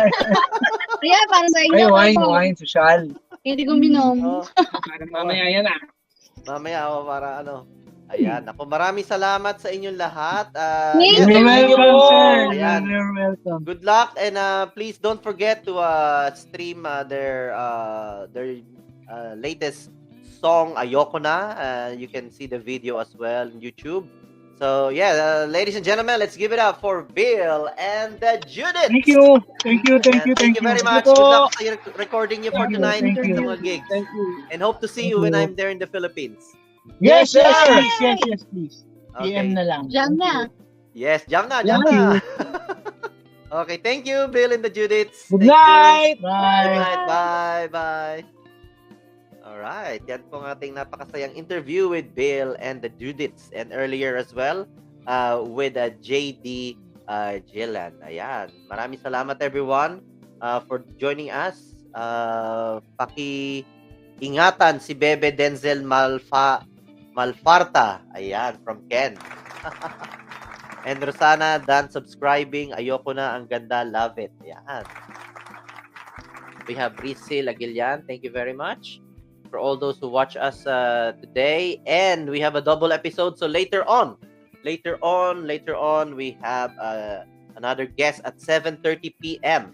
Speaker 9: Kaya para sa
Speaker 11: Ay,
Speaker 9: inyo.
Speaker 11: wine, social.
Speaker 9: Hindi ko minom.
Speaker 5: Oh,
Speaker 12: Para mamaya yan ah.
Speaker 5: mamaya ako para Ayan. Ako, maraming salamat sa inyong lahat.
Speaker 9: Thank
Speaker 11: You're
Speaker 5: yes,
Speaker 11: welcome, sir.
Speaker 5: Ayan.
Speaker 11: You're welcome.
Speaker 5: Good luck and please don't forget to stream their latest song Ayoko Na. You can see the video as well on YouTube. So yeah, ladies and gentlemen, let's give it up for Bill and the Judith.
Speaker 11: Thank you. Thank you
Speaker 5: very much.
Speaker 11: Thank
Speaker 5: Good
Speaker 11: you.
Speaker 5: luck sa recording niyo for
Speaker 11: Thank you,
Speaker 5: tonight
Speaker 11: thank you.
Speaker 5: sa mga gigs.
Speaker 12: Thank you.
Speaker 5: And hope to see
Speaker 11: Thank
Speaker 5: you when
Speaker 11: you.
Speaker 5: I'm there in the Philippines.
Speaker 11: Yes, please.
Speaker 5: Okay.
Speaker 11: PM na lang.
Speaker 9: Diyan na.
Speaker 5: Yes, jam na.
Speaker 11: Thank you.
Speaker 5: Okay, thank you, Bill and the Judiths.
Speaker 12: Good
Speaker 5: Thank you.
Speaker 12: night.
Speaker 5: Good
Speaker 11: Bye.
Speaker 5: night. Bye. Alright, yan po ang ating napakasayang interview with Bill and the Judiths. And earlier as well, with JD GILLAN. Ayan. Maraming salamat everyone for joining us. Paki-ingatan si Bebe Denzel Malfarta. Ayan, from Ken. And Rosana, done subscribing. Ayoko na, ang ganda. Love it. Ayan. We have Risil Aguilan. Thank you very much for all those who watch us today. And we have a double episode. So later on, we have another guest at 7:30 p.m.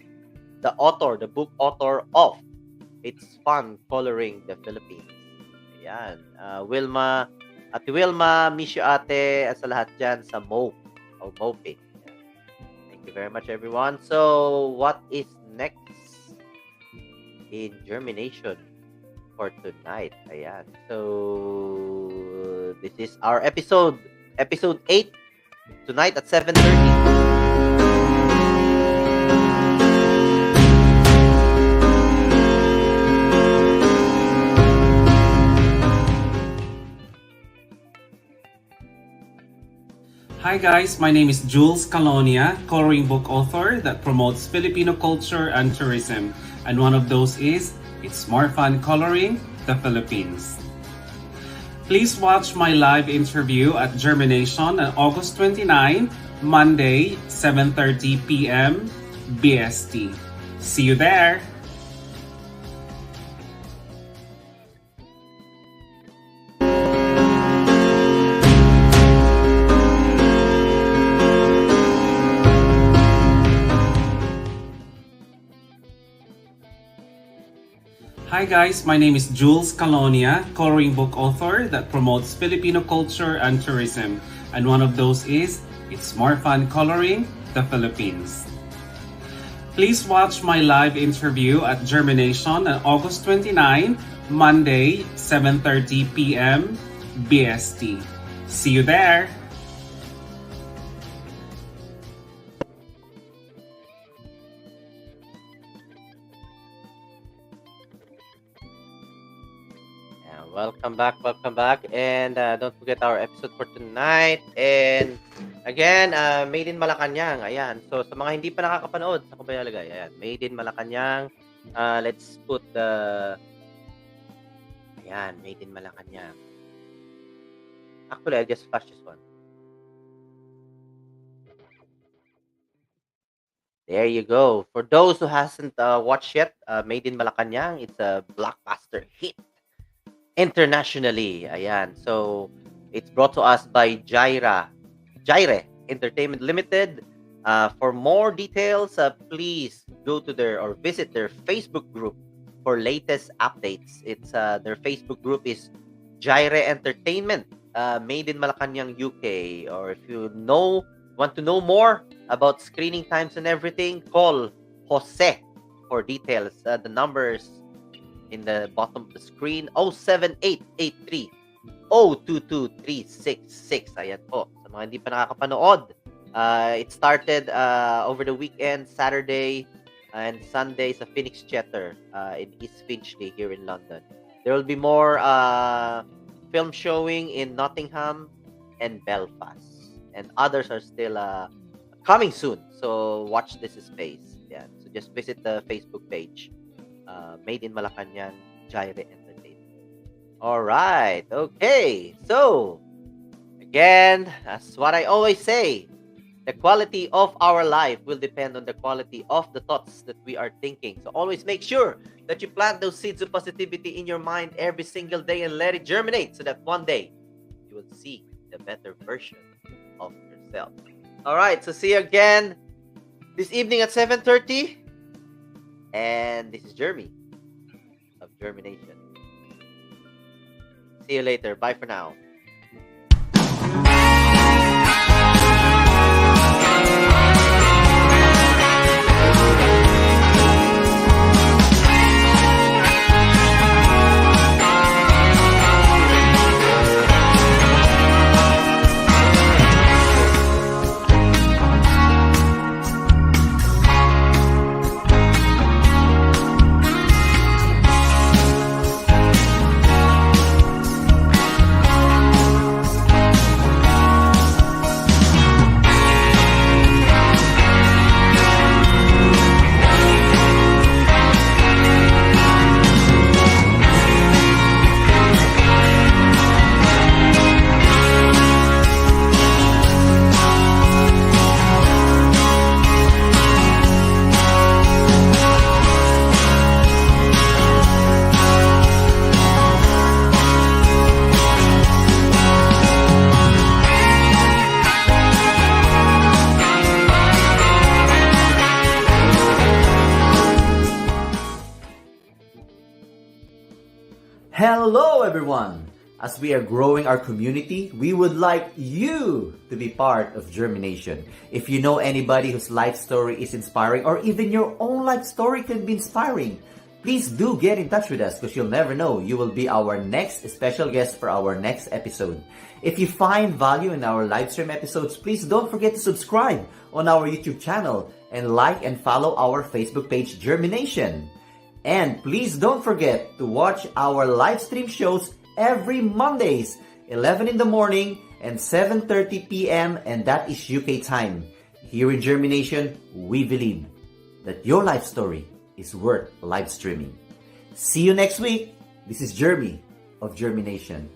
Speaker 5: The book author of It's Fun Coloring the Philippines. Ayan. Wilma, miss you ate, at sa lahat dyan sa Mope o Moping. Thank you very much, everyone. So, what is next in JhermiNATION for tonight? Ayan. So, this is our episode 8, tonight at 7:30.
Speaker 13: Hi guys, my name is Jules Calonia, coloring book author that promotes Filipino culture and tourism. And one of those is It's More Fun Coloring the Philippines. Please watch my live interview at JhermiNATION on August 29, Monday, 7:30 p.m. BST. See you there! Hi guys, my name is Jules Calonia, coloring book author that promotes Filipino culture and tourism. And one of those is It's More Fun Coloring the Philippines. Please watch my live interview at JhermiNATION on August 29, Monday, 7:30 p.m. BST. See you there!
Speaker 5: Welcome back. And don't forget our episode for tonight. And again, Made in Malacanang. Ayan. So, sa mga hindi pa nakakapanood, sa Kubayalagay, ayan. Made in Malacanang. Let's put the... Ayan, Made in Malacanang. Actually, I'll just flash this one. There you go. For those who hasn't watched yet, Made in Malacanang, it's a blockbuster hit internationally. Ayan. So, it's brought to us by Gyre Entertainment Limited. For more details, please go to or visit their Facebook group for latest updates. It's their Facebook group is Gyre Entertainment, Made in Malacanang, UK. Or if you want to know more about screening times and everything, call Jose for details. The numbers in the bottom of the screen, 07883 022366. Ayan po. Sa mga hindi pa nakakapanood, it started over the weekend, Saturday and Sunday sa Phoenix Theatre in East Finchley here in London. There will be more film showing in Nottingham and Belfast. And others are still coming soon. So watch this space. Yeah. So just visit the Facebook page. Made in Malacanang, Gyre Entertainment. All right. Okay. So, again, that's what I always say. The quality of our life will depend on the quality of the thoughts that we are thinking. So, always make sure that you plant those seeds of positivity in your mind every single day and let it germinate so that one day you will see the better version of yourself. All right. So, see you again this evening at 7:30. And this is Jeremy of JhermiNATION. See you later. Bye for now.
Speaker 14: Hello everyone! As we are growing our community, we would like you to be part of JhermiNATION. If you know anybody whose life story is inspiring or even your own life story can be inspiring, please do get in touch with us because you'll never know, you will be our next special guest for our next episode. If you find value in our live stream episodes, please don't forget to subscribe on our YouTube channel and like and follow our Facebook page JhermiNATION. And please don't forget to watch our live stream shows every Mondays, 11 in the morning and 7:30 p.m. and that is UK time. Here in JhermiNATION, we believe that your life story is worth live streaming. See you next week. This is Jeremy of JhermiNATION.